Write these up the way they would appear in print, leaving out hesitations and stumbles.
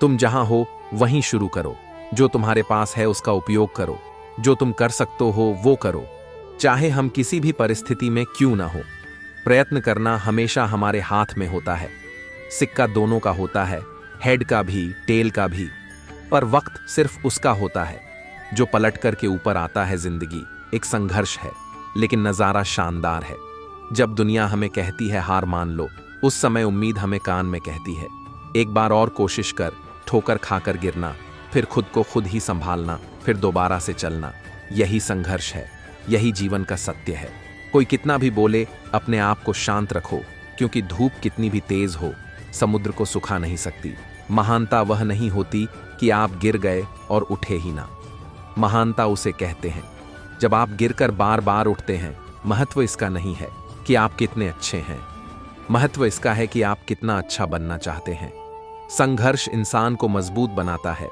तुम जहां हो वहीं शुरू करो। जो तुम्हारे पास है उसका उपयोग करो। जो तुम कर सकते हो वो करो, चाहे हम किसी भी परिस्थिति में क्यों ना हो। प्रयत्न करना हमेशा हमारे हाथ में होता है। सिक्का दोनों का होता है, हेड का भी, टेल का भी, पर वक्त सिर्फ उसका होता है जो पलट कर के ऊपर आता है। जिंदगी एक संघर्ष है, लेकिन नज़ारा शानदार है। जब दुनिया हमें कहती है हार मान लो, उस समय उम्मीद हमें कान में कहती है एक बार और कोशिश कर। ठोकर खाकर गिरना, फिर खुद को खुद ही संभालना, फिर दोबारा से चलना, यही संघर्ष है, यही जीवन का सत्य है। कोई कितना भी बोले, अपने आप को शांत रखो, क्योंकि धूप कितनी भी तेज हो समुद्र को सुखा नहीं सकती। महानता वह नहीं होती कि आप गिर गए और उठे ही ना। महानता उसे कहते हैं जब आप गिरकर बार बार उठते हैं। महत्व इसका नहीं है कि आप कितने अच्छे हैं, महत्व इसका है कि आप कितना अच्छा बनना चाहते हैं। संघर्ष इंसान को मजबूत बनाता है,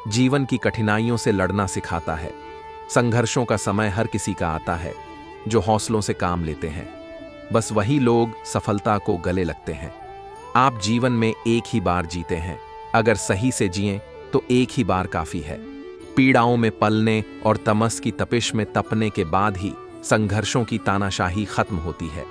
जीवन की कठिनाइयों से लड़ना सिखाता है। संघर्षों का समय हर किसी का आता है। जो हौसलों से काम लेते हैं, बस वही लोग सफलता को गले लगते हैं। आप जीवन में एक ही बार जीते हैं, अगर सही से जिएं तो एक ही बार काफी है। पीड़ाओं में पलने और तमस की तपिश में तपने के बाद ही संघर्षों की तानाशाही खत्म होती है।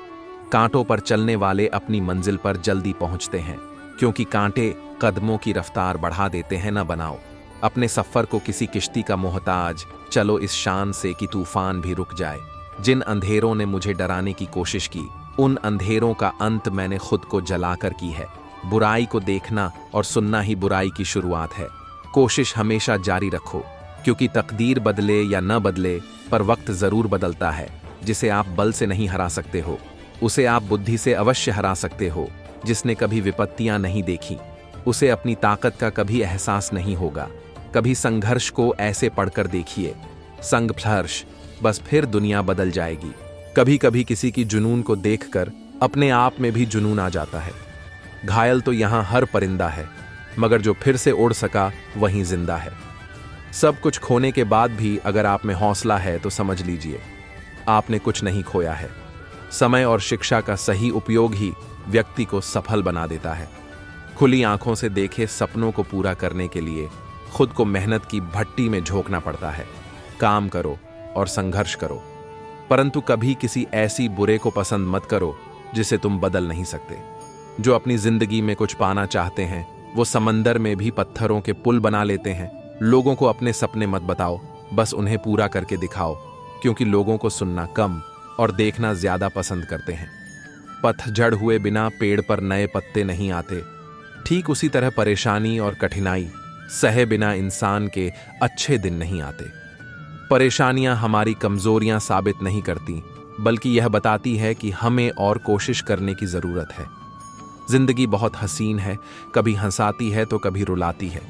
कांटों पर चलने वाले अपनी मंजिल पर जल्दी पहुंचते हैं, क्योंकि कांटे कदमों की रफ्तार बढ़ा देते हैं। न बनाओ अपने सफर को किसी किश्ती का मोहताज, चलो इस शान से कि तूफान भी रुक जाए। जिन अंधेरों ने मुझे डराने की कोशिश की, उन अंधेरों का अंत मैंने खुद को जलाकर की है। बुराई को देखना और सुनना ही बुराई की शुरुआत है। कोशिश हमेशा जारी रखो, क्योंकि तकदीर बदले या न बदले, पर वक्त जरूर बदलता है। जिसे आप बल से नहीं हरा सकते हो, उसे आप बुद्धि से अवश्य हरा सकते हो। जिसने कभी विपत्तियां नहीं देखी, उसे अपनी ताकत का कभी एहसास नहीं होगा। कभी संघर्ष को ऐसे पढ़कर देखिए, संघर्ष, बस फिर दुनिया बदल जाएगी। कभी कभी किसी की जुनून को देखकर अपने आप में भी जुनून आ जाता है। घायल तो यहां हर परिंदा है, मगर जो फिर से उड़ सका वहीं जिंदा है। सब कुछ खोने के बाद भी अगर आप में हौसला है तो समझ लीजिए आपने कुछ नहीं खोया है। समय और शिक्षा का सही उपयोग ही व्यक्ति को सफल बना देता है। खुली आंखों से देखे सपनों को पूरा करने के लिए खुद को मेहनत की भट्टी में झोंकना पड़ता है। काम करो और संघर्ष करो, परंतु कभी किसी ऐसी बुरे को पसंद मत करो जिसे तुम बदल नहीं सकते। जो अपनी जिंदगी में कुछ पाना चाहते हैं, वो समंदर में भी पत्थरों के पुल बना लेते हैं। लोगों को अपने सपने मत बताओ, बस उन्हें पूरा करके दिखाओ, क्योंकि लोगों को सुनना कम और देखना ज्यादा पसंद करते हैं। पतझड़ हुए बिना पेड़ पर नए पत्ते नहीं आते। ठीक उसी तरह परेशानी और कठिनाई सहे बिना इंसान के अच्छे दिन नहीं आते। परेशानियां हमारी कमजोरियां साबित नहीं करती, बल्कि यह बताती है कि हमें और कोशिश करने की जरूरत है। जिंदगी बहुत हसीन है, कभी हंसाती है तो कभी रुलाती है,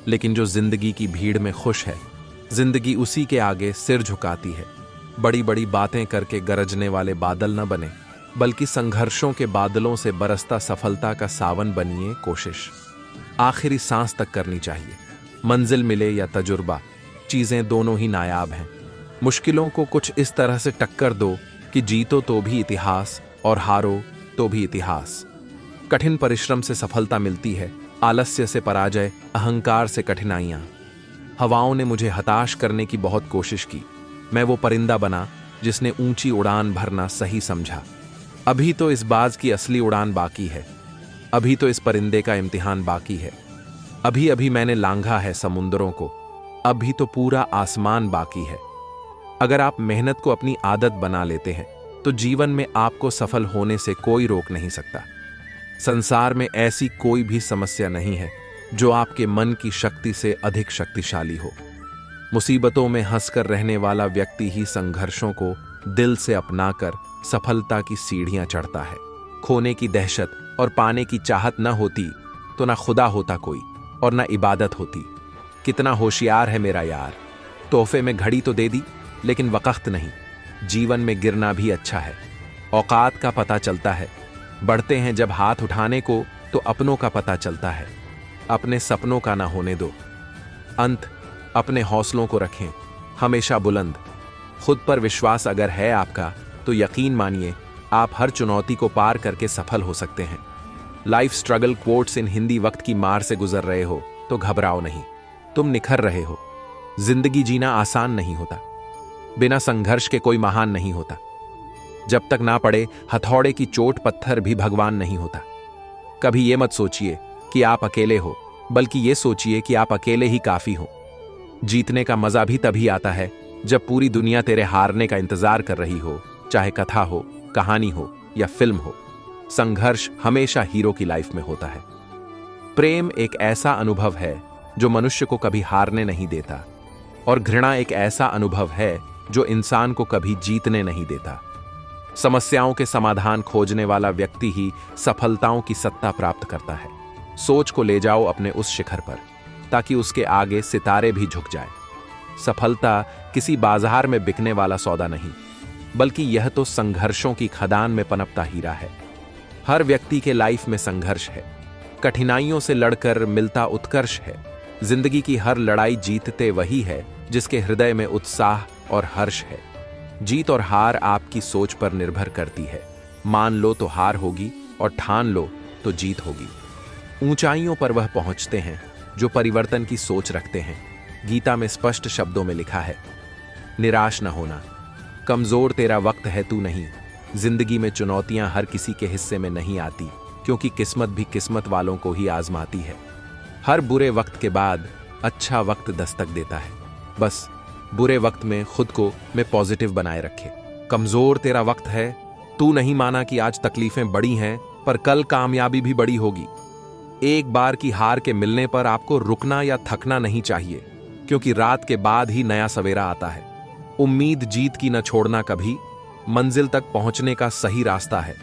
लेकिन जो जिंदगी की भीड़ में खुश है, जिंदगी उसी के आगे सिर झुकाती है। बड़ी बड़ी बातें करके गरजने वाले बादल न बने, बल्कि संघर्षों के बादलों से बरसता सफलता का सावन बनिए। कोशिश आखिरी सांस तक करनी चाहिए। मंजिल मिले या तजुर्बा, चीजें दोनों ही नायाब हैं। मुश्किलों को कुछ इस तरह से टक्कर दो कि जीतो तो भी इतिहास और हारो तो भी इतिहास। कठिन परिश्रम से सफलता मिलती है, आलस्य से पराजय, अहंकार से कठिनाइयां। हवाओं ने मुझे हताश करने की बहुत कोशिश की। मैं वो परिंदा बना जिसने ऊंची उड़ान भरना सही समझा। अभी तो इस बाज की असली उड़ान बाकी है, अभी तो इस परिंदे का इम्तिहान बाकी है। अभी अभी मैंने लांघा है समुंदरों को, अभी तो पूरा आसमान बाकी है। अगर आप मेहनत को अपनी आदत बना लेते हैं, तो जीवन में आपको सफल होने से कोई रोक नहीं सकता। संसार में ऐसी कोई भी समस्या नहीं है जो आपके मन की शक्ति से अधिक शक्तिशाली हो। मुसीबतों में हंसकर रहने वाला व्यक्ति ही संघर्षों को दिल से अपनाकर सफलता की सीढ़ियां चढ़ता है। खोने की दहशत और पाने की चाहत न होती तो ना खुदा होता कोई और ना इबादत होती। कितना होशियार है मेरा यार, तोहफे में घड़ी तो दे दी लेकिन वक़्त नहीं। जीवन में गिरना भी अच्छा है, औकात का पता चलता है। बढ़ते हैं जब हाथ उठाने को तो अपनों का पता चलता है। अपने सपनों का ना होने दो अंत, अपने हौसलों को रखें हमेशा बुलंद। खुद पर विश्वास अगर है आपका तो यकीन मानिए आप हर चुनौती को पार करके सफल हो सकते हैं। लाइफ स्ट्रगल क्वोट्स इन हिंदी। वक्त की मार से गुजर रहे हो तो घबराओ नहीं, तुम निखर रहे हो। जिंदगी जीना आसान नहीं होता, बिना संघर्ष के कोई महान नहीं होता। जब तक ना पड़े हथौड़े की चोट, पत्थर भी भगवान नहीं होता। कभी ये मत सोचिए कि आप अकेले हो, बल्कि ये सोचिए कि आप अकेले ही काफी हो। जीतने का मजा भी तभी आता है जब पूरी दुनिया तेरे हारने का इंतजार कर रही हो, चाहे कथा हो, कहानी हो या फिल्म हो। संघर्ष हमेशा हीरो की लाइफ में होता है। प्रेम एक ऐसा अनुभव है जो मनुष्य को कभी हारने नहीं देता, और घृणा एक ऐसा अनुभव है जो इंसान को कभी जीतने नहीं देता। समस्याओं के समाधान खोजने वाला व्यक्ति ही सफलताओं की सत्ता प्राप्त करता है। सोच को ले जाओ अपने उस शिखर पर, ताकि उसके आगे सितारे भी झुक जाए। सफलता किसी बाजार में बिकने वाला सौदा नहीं, बल्कि यह तो संघर्षों की खदान में पनपता हीरा है। हर व्यक्ति के लाइफ में संघर्ष है, कठिनाइयों से लड़कर मिलता उत्कर्ष है। जिंदगी की हर लड़ाई जीतते वही है जिसके हृदय में उत्साह और हर्ष है। जीत और हार आपकी सोच पर निर्भर करती है। मान लो तो हार होगी, और ठान लो तो जीत होगी। ऊंचाइयों पर वह पहुंचते हैं जो परिवर्तन की सोच रखते हैं। गीता में स्पष्ट शब्दों में लिखा है, निराश न होना, कमजोर तेरा वक्त है तू नहीं। जिंदगी में चुनौतियां हर किसी के हिस्से में नहीं आती, क्योंकि किस्मत भी किस्मत वालों को ही आजमाती है। हर बुरे वक्त के बाद अच्छा वक्त दस्तक देता है। बस बुरे वक्त में खुद को में पॉजिटिव बनाए रखे। कमजोर तेरा वक्त है, तू नहीं माना कि आज तकलीफें बड़ी हैं, पर कल कामयाबी भी बड़ी होगी। एक बार की हार के मिलने पर आपको रुकना या थकना नहीं चाहिए, क्योंकि रात के बाद ही नया सवेरा आता है। उम्मीद जीत की न छोड़ना कभी, मंजिल तक पहुंचने का सही रास्ता है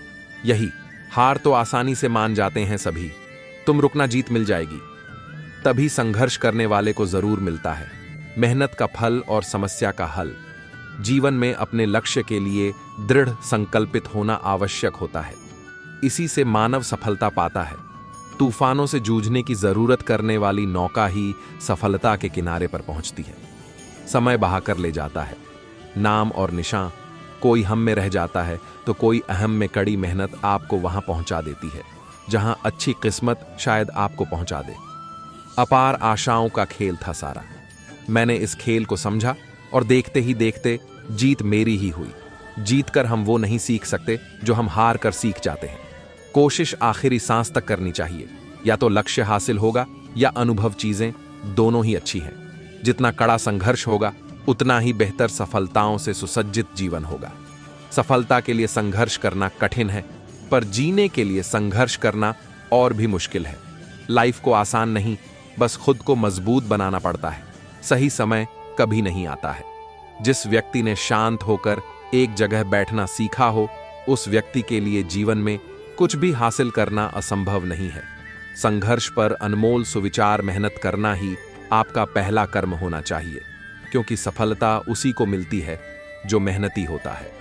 यही। हार तो आसानी से मान जाते हैं सभी, तुम रुकना, जीत मिल जाएगी। तभी संघर्ष करने वाले को जरूर मिलता है मेहनत का फल और समस्या का हल। जीवन में अपने लक्ष्य के लिए दृढ़ संकल्पित होना आवश्यक होता है। इसी से मानव सफलता पाता है। तूफानों से जूझने की जरूरत करने वाली नौका ही सफलता के किनारे पर पहुंचती है। समय बहाकर ले जाता है, नाम और निशान, कोई हम में रह जाता है तो कोई अहम में कड़ी मेहनत आपको वहां पहुंचा देती है जहां अच्छी किस्मत शायद आपको पहुंचा दे। अपार आशाओं का खेल था सारा। मैंने इस खेल को समझा और देखते ही देखते जीत मेरी ही हुई। जीत कर हम वो नहीं सीख सकते जो हम हार कर सीख जाते हैं। कोशिश आखिरी सांस तक करनी चाहिए। या तो लक्ष्य हासिल होगा या अनुभव, चीजें दोनों ही अच्छी हैं। जितना कड़ा संघर्ष होगा उतना ही बेहतर सफलताओं से सुसज्जित जीवन होगा। सफलता के लिए संघर्ष करना कठिन है, पर जीने के लिए संघर्ष करना और भी मुश्किल है। लाइफ को आसान नहीं, बस खुद को मजबूत बनाना पड़ता है। सही समय कभी नहीं आता है। जिस व्यक्ति ने शांत होकर एक जगह बैठना सीखा हो, उस व्यक्ति के लिए जीवन में कुछ भी हासिल करना असंभव नहीं है। संघर्ष पर अनमोल सुविचार मेहनत करना ही आपका पहला कर्म होना चाहिए, क्योंकि सफलता उसी को मिलती है जो मेहनती होता है।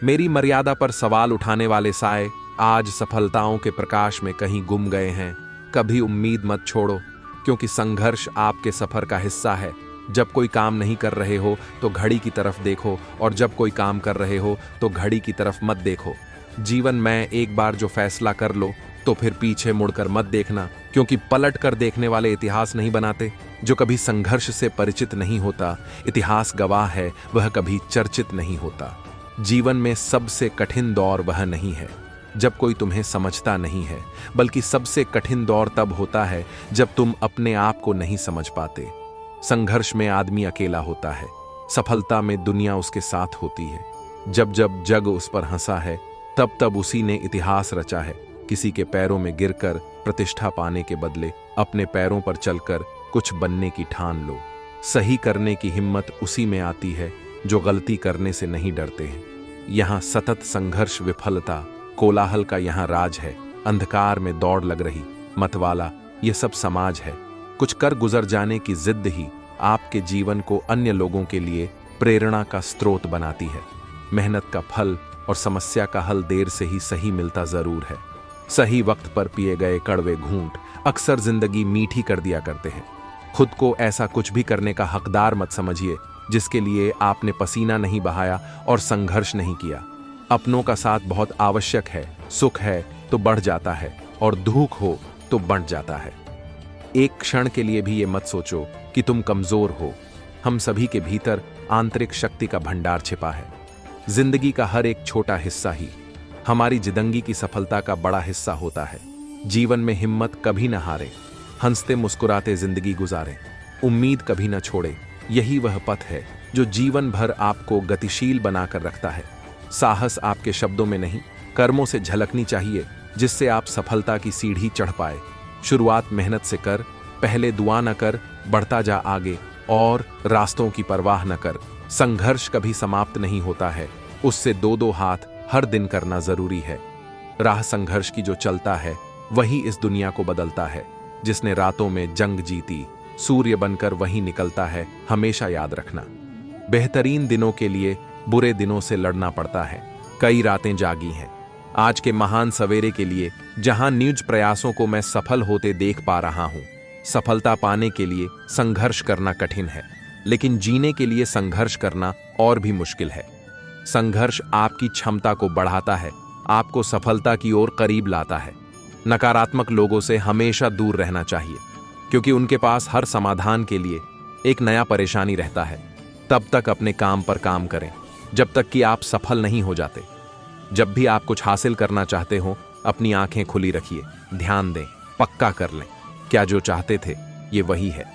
मेरी मर्यादा पर सवाल उठाने वाले साए आज सफलताओं के प्रकाश में कहीं गुम गए हैं। कभी उम्मीद मत छोड़ो, क्योंकि संघर्ष आपके सफर का हिस्सा है। जब कोई काम नहीं कर रहे हो तो घड़ी की तरफ देखो, और जब कोई काम कर रहे हो तो घड़ी की तरफ मत देखो। जीवन में एक बार जो फैसला कर लो तो फिर पीछे मुड़कर मत देखना, क्योंकि पलट कर देखने वाले इतिहास नहीं बनाते। जो कभी संघर्ष से परिचित नहीं होता, इतिहास गवाह है, वह कभी चर्चित नहीं होता। जीवन में सबसे कठिन दौर वह नहीं है जब कोई तुम्हें समझता नहीं है, बल्कि सबसे कठिन दौर तब होता है जब तुम अपने आप को नहीं समझ पाते। संघर्ष में आदमी अकेला होता है, सफलता में दुनिया उसके साथ होती है। जब जब जग उस पर हंसा है, तब तब उसी ने इतिहास रचा है। किसी के पैरों में गिरकर प्रतिष्ठा पाने के बदले अपने पैरों पर चलकर कुछ बनने की ठान लो। सही करने की हिम्मत उसी में आती है जो गलती करने से नहीं डरते हैं। यहाँ सतत संघर्ष, विफलता, कोलाहल का यहाँ राज है। अंधकार में दौड़ लग रही मतवाला, ये सब समाज है। कुछ कर गुजर जाने की जिद ही आपके जीवन को अन्य लोगों के लिए प्रेरणा का स्रोत बनाती है। मेहनत का फल और समस्या का हल देर से ही सही मिलता जरूर है। सही वक्त पर पिए गए कड़वे घूंट अक्सर जिंदगी मीठी कर दिया करते हैं। खुद को ऐसा कुछ भी करने का हकदार मत समझिए जिसके लिए आपने पसीना नहीं बहाया और संघर्ष नहीं किया। अपनों का साथ बहुत आवश्यक है। सुख है तो बढ़ जाता है, और दुख हो तो बढ़ जाता है। एक क्षण के लिए भी ये मत सोचो कि तुम कमजोर हो। हम सभी के भीतर आंतरिक शक्ति का भंडार छिपा है। जिंदगी का हर एक छोटा हिस्सा ही हमारी जिंदगी की सफलता का बड़ा हिस्सा होता है। जीवन में हिम्मत कभी न हारे, हंसते मुस्कुराते जिंदगी गुजारें, उम्मीद कभी न छोड़े। यही वह पथ है जो जीवन भर आपको गतिशील बनाकर रखता है। साहस आपके शब्दों में नहीं, कर्मों से झलकनी चाहिए, जिससे आप सफलता की सीढ़ी चढ़ पाए। शुरुआत मेहनत से कर, पहले दुआ न कर, बढ़ता जा आगे और रास्तों की परवाह न कर। संघर्ष कभी समाप्त नहीं होता है, उससे दो दो हाथ हर दिन करना जरूरी है। राह संघर्ष की जो चलता है वही इस दुनिया को बदलता है। जिसने रातों में जंग जीती, सूर्य बनकर वही निकलता है, हमेशा याद रखना। बेहतरीन दिनों के लिए बुरे दिनों से लड़ना पड़ता है। कई रातें जागी हैं आज के महान सवेरे के लिए, जहां निज प्रयासों को मैं सफल होते देख पा रहा हूं। सफलता पाने के लिए संघर्ष करना कठिन है, लेकिन जीने के लिए संघर्ष करना और भी मुश्किल है। संघर्ष आपकी क्षमता को बढ़ाता है, आपको सफलता की ओर करीब लाता है। नकारात्मक लोगों से हमेशा दूर रहना चाहिए, क्योंकि उनके पास हर समाधान के लिए एक नया परेशानी रहता है। तब तक अपने काम पर काम करें जब तक कि आप सफल नहीं हो जाते। जब भी आप कुछ हासिल करना चाहते हो, अपनी आंखें खुली रखिए, ध्यान दें, पक्का कर लें, क्या जो चाहते थे ये वही है।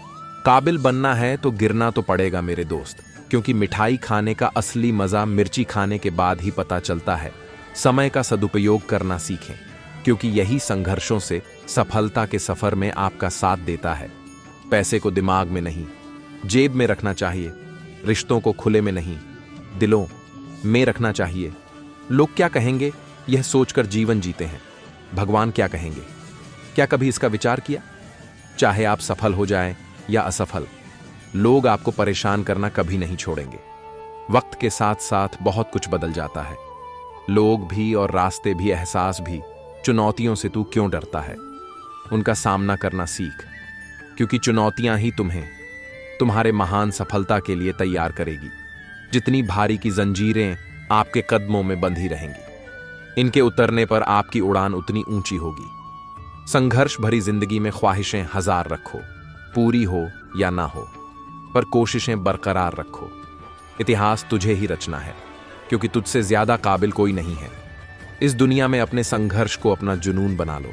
काबिल बनना है तो गिरना तो पड़ेगा मेरे दोस्त, क्योंकि मिठाई खाने का असली मजा मिर्ची खाने के बाद ही पता चलता है। समय का सदुपयोग करना सीखें, क्योंकि यही संघर्षों से सफलता के सफर में आपका साथ देता है। पैसे को दिमाग में नहीं, जेब में रखना चाहिए। रिश्तों को खुले में नहीं, दिलों में रखना चाहिए। लोग क्या कहेंगे यह सोचकर जीवन जीते हैं, भगवान क्या कहेंगे, क्या कभी इसका विचार किया? चाहे आप सफल हो जाएं या असफल, लोग आपको परेशान करना कभी नहीं छोड़ेंगे। वक्त के साथ साथ बहुत कुछ बदल जाता है, लोग भी और रास्ते भी, एहसास भी। चुनौतियों से तू क्यों डरता है? उनका सामना करना सीख, क्योंकि चुनौतियां ही तुम्हें तुम्हारे महान सफलता के लिए तैयार करेगी। जितनी भारी की जंजीरें आपके कदमों में बंधी रहेंगी, इनके उतरने पर आपकी उड़ान उतनी ऊंची होगी। संघर्ष भरी जिंदगी में ख्वाहिशें हजार रखो, पूरी हो या ना हो, पर कोशिशें बरकरार रखो। इतिहास तुझे ही रचना है, क्योंकि तुझसे ज्यादा काबिल कोई नहीं है। इस दुनिया में अपने संघर्ष को अपना जुनून बना लो,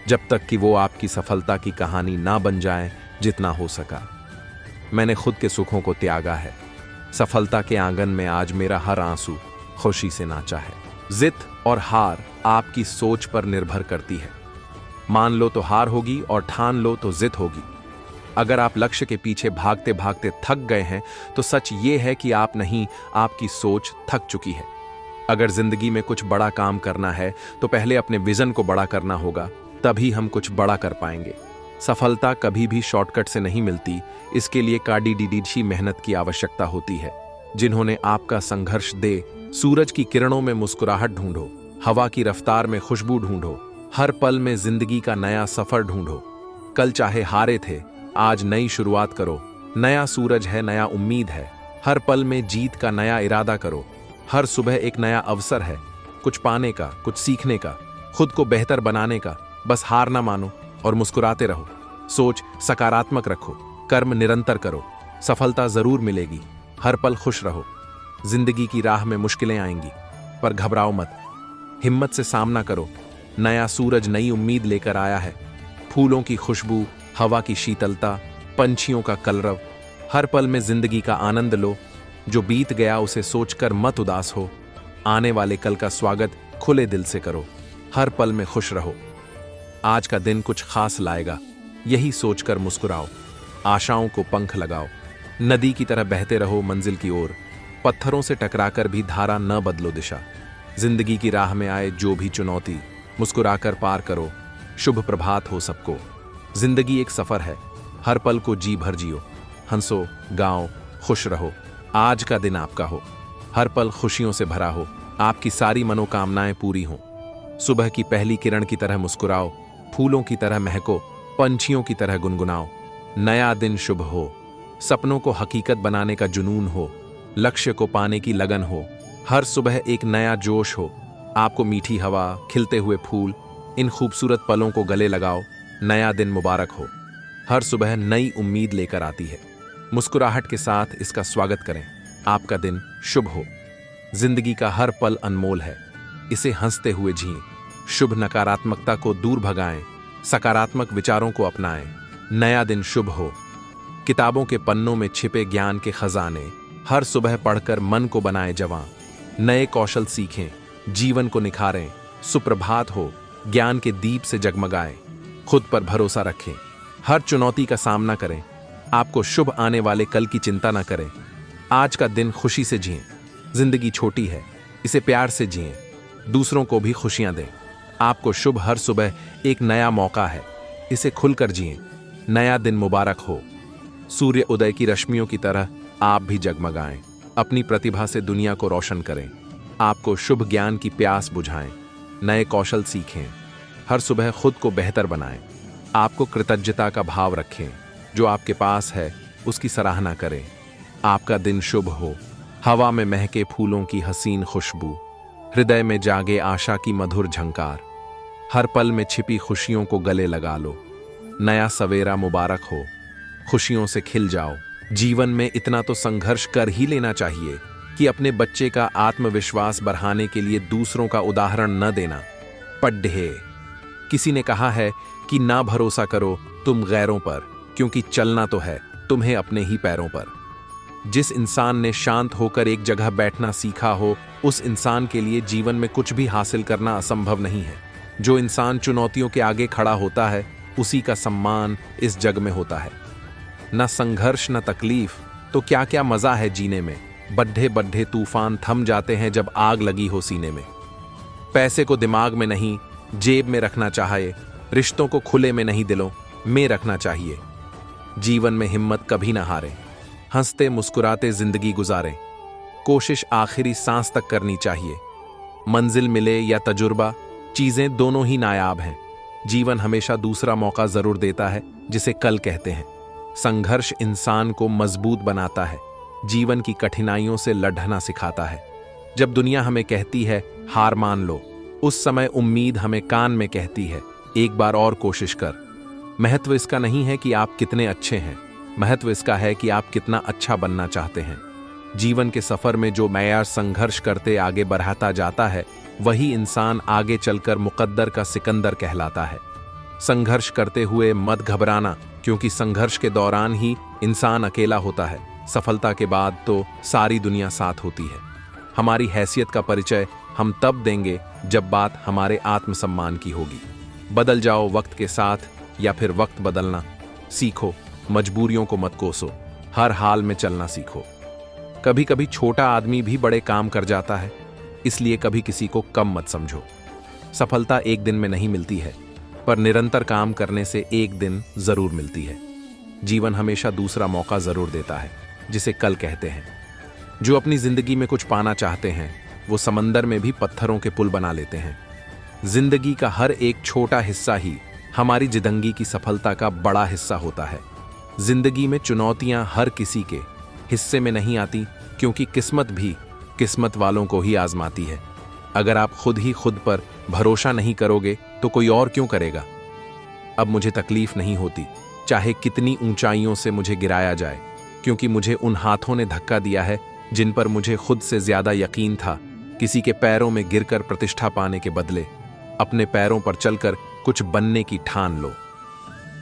जब तक कि वो आपकी सफलता की कहानी ना बन जाए। जितना हो सका मैंने खुद के सुखों को त्यागा है। सफलता के आंगन में आज मेरा हर आंसू खुशी से नाचा है। जिद और हार आपकी सोच पर निर्भर करती है। मान लो तो हार होगी और ठान लो तो जिद होगी। अगर आप लक्ष्य के पीछे भागते भागते थक गए हैं तो सच ये है कि आप नहीं, आपकी सोच थक चुकी है। अगर जिंदगी में कुछ बड़ा काम करना है तो पहले अपने विजन को बड़ा करना होगा, तभी हम कुछ बड़ा कर पाएंगे। सफलता कभी भी शॉर्टकट से नहीं मिलती, इसके लिए काड़ी मेहनत की आवश्यकता होती है। जिन्होंने आपका संघर्ष दे, सूरज की किरणों में मुस्कुराहट ढूंढो, हवा की रफ्तार में खुशबू ढूंढो, हर पल में जिंदगी का नया सफर ढूंढो। कल चाहे हारे थे, आज नई शुरुआत करो। नया सूरज है, नया उम्मीद है। हर पल में जीत का नया इरादा करो। हर सुबह एक नया अवसर है, कुछ पाने का, कुछ सीखने का, खुद को बेहतर बनाने का। बस हार ना मानो और मुस्कुराते रहो। सोच सकारात्मक रखो, कर्म निरंतर करो, सफलता जरूर मिलेगी। हर पल खुश रहो। जिंदगी की राह में मुश्किलें आएंगी, पर घबराओ मत, हिम्मत से सामना करो। नया सूरज नई उम्मीद लेकर आया है। फूलों की खुशबू, हवा की शीतलता, पंछियों का कलरव। हर पल में जिंदगी का आनंद लो। जो बीत गया उसे सोचकर मत उदास हो। आने वाले कल का स्वागत खुले दिल से करो। हर पल में खुश रहो। आज का दिन कुछ खास लाएगा, यही सोचकर मुस्कुराओ। आशाओं को पंख लगाओ। नदी की तरह बहते रहो मंजिल की ओर। पत्थरों से टकराकर भी धारा न बदलो दिशा। जिंदगी की राह में आए जो भी चुनौती, मुस्कुराकर पार करो। शुभ प्रभात हो सबको। जिंदगी एक सफर है, हर पल को जी भर जियो। हंसो, गाओ, खुश रहो। आज का दिन आपका हो, हर पल खुशियों से भरा हो। आपकी सारी मनोकामनाएं पूरी हों। सुबह की पहली किरण की तरह मुस्कुराओ, फूलों की तरह महको, पंछियों की तरह गुनगुनाओ। नया दिन शुभ हो, सपनों को हकीकत बनाने का जुनून हो, लक्ष्य को पाने की लगन हो। हर सुबह एक नया जोश हो। आपको मीठी हवा, खिलते हुए फूल, इन खूबसूरत पलों को गले लगाओ। नया दिन मुबारक हो। हर सुबह नई उम्मीद लेकर आती है। मुस्कुराहट के साथ इसका स्वागत करें। आपका दिन शुभ हो। जिंदगी का हर पल अनमोल है, इसे हंसते हुए जिएं। शुभ नकारात्मकता को दूर भगाएं, सकारात्मक विचारों को अपनाएं। नया दिन शुभ हो। किताबों के पन्नों में छिपे ज्ञान के खजाने हर सुबह पढ़कर मन को बनाएं जवां। नए कौशल सीखें, जीवन को निखारें। सुप्रभात हो, ज्ञान के दीप से जगमगाएं। खुद पर भरोसा रखें, हर चुनौती का सामना करें। आपको शुभ आने वाले कल की चिंता न करें। आज का दिन खुशी से जिएं। जिंदगी छोटी है, इसे प्यार से जिएं। दूसरों को भी खुशियां दें। आपको शुभ हर सुबह एक नया मौका है, इसे खुलकर जिएं। नया दिन मुबारक हो। सूर्य उदय की रश्मियों की तरह आप भी जगमगाएं। अपनी प्रतिभा से दुनिया को रोशन करें। आपको शुभ ज्ञान की प्यास बुझाएं। नए कौशल सीखें। हर सुबह खुद को बेहतर बनाएं। आपको कृतज्ञता का भाव रखें। जो आपके पास है उसकी सराहना करें। आपका दिन शुभ हो। हवा में महके फूलों की हसीन खुशबू, हृदय में जागे आशा की मधुर झंकार। हर पल में छिपी खुशियों को गले लगा लो। नया सवेरा मुबारक हो। खुशियों से खिल जाओ। जीवन में इतना तो संघर्ष कर ही लेना चाहिए कि अपने बच्चे का आत्मविश्वास बढ़ाने के लिए दूसरों का उदाहरण न देना। पढ़े किसी ने कहा है कि ना भरोसा करो तुम गैरों पर, क्योंकि चलना तो है तुम्हें अपने ही पैरों पर। जिस इंसान ने शांत होकर एक जगह बैठना सीखा हो, उस इंसान के लिए जीवन में कुछ भी हासिल करना असंभव नहीं है। जो इंसान चुनौतियों के आगे खड़ा होता है, उसी का सम्मान इस जग में होता है। न संघर्ष न तकलीफ तो क्या क्या मजा है जीने में। बड्ढे बड्ढे तूफान थम जाते हैं जब आग लगी हो सीने में। पैसे को दिमाग में नहीं जेब में रखना चाहिए। रिश्तों को खुले में नहीं दिलों में रखना चाहिए। जीवन में हिम्मत कभी ना हारें। हंसते मुस्कुराते जिंदगी गुजारें। कोशिश आखिरी सांस तक करनी चाहिए। मंजिल मिले या तजुर्बा, चीजें दोनों ही नायाब हैं। जीवन हमेशा दूसरा मौका जरूर देता है, जिसे कल कहते हैं। संघर्ष इंसान को मजबूत बनाता है, जीवन की कठिनाइयों से लड़ना सिखाता है। जब दुनिया हमें कहती है हार मान लो, उस समय उम्मीद हमें कान में कहती है एक बार और कोशिश कर। महत्व इसका नहीं है कि आप कितने अच्छे हैं, महत्व इसका है कि आप कितना अच्छा बनना चाहते हैं। जीवन के सफर में जो मैयार संघर्ष करते आगे बढ़ाता जाता है, वही इंसान आगे चलकर मुकद्दर का सिकंदर कहलाता है। संघर्ष करते हुए मत घबराना, क्योंकि संघर्ष के दौरान ही इंसान अकेला होता है। सफलता के बाद तो सारी दुनिया साथ होती है। हमारी हैसियत का परिचय हम तब देंगे जब बात हमारे आत्मसम्मान की होगी। बदल जाओ वक्त के साथ, या फिर वक्त बदलना सीखो। मजबूरियों को मत कोसो, हर हाल में चलना सीखो। कभी कभी छोटा आदमी भी बड़े काम कर जाता है, इसलिए कभी किसी को कम मत समझो। सफलता एक दिन में नहीं मिलती है, पर निरंतर काम करने से एक दिन जरूर मिलती है। जीवन हमेशा दूसरा मौका जरूर देता है, जिसे कल कहते हैं। जो अपनी जिंदगी में कुछ पाना चाहते हैं, वो समंदर में भी पत्थरों के पुल बना लेते हैं। जिंदगी का हर एक छोटा हिस्सा ही हमारी जिंदगी की सफलता का बड़ा हिस्सा होता है। जिंदगी में चुनौतियां हर किसी के हिस्से में नहीं आती, क्योंकि किस्मत भी किस्मत वालों को ही आजमाती है। अगर आप खुद ही खुद पर भरोसा नहीं करोगे तो कोई और क्यों करेगा। अब मुझे तकलीफ नहीं होती, चाहे कितनी ऊंचाइयों से मुझे गिराया जाए, क्योंकि मुझे उन हाथों ने धक्का दिया है जिन पर मुझे खुद से ज्यादा यकीन था। किसी के पैरों में गिरकर प्रतिष्ठा पाने के बदले अपने पैरों पर चलकर कुछ बनने की ठान लो।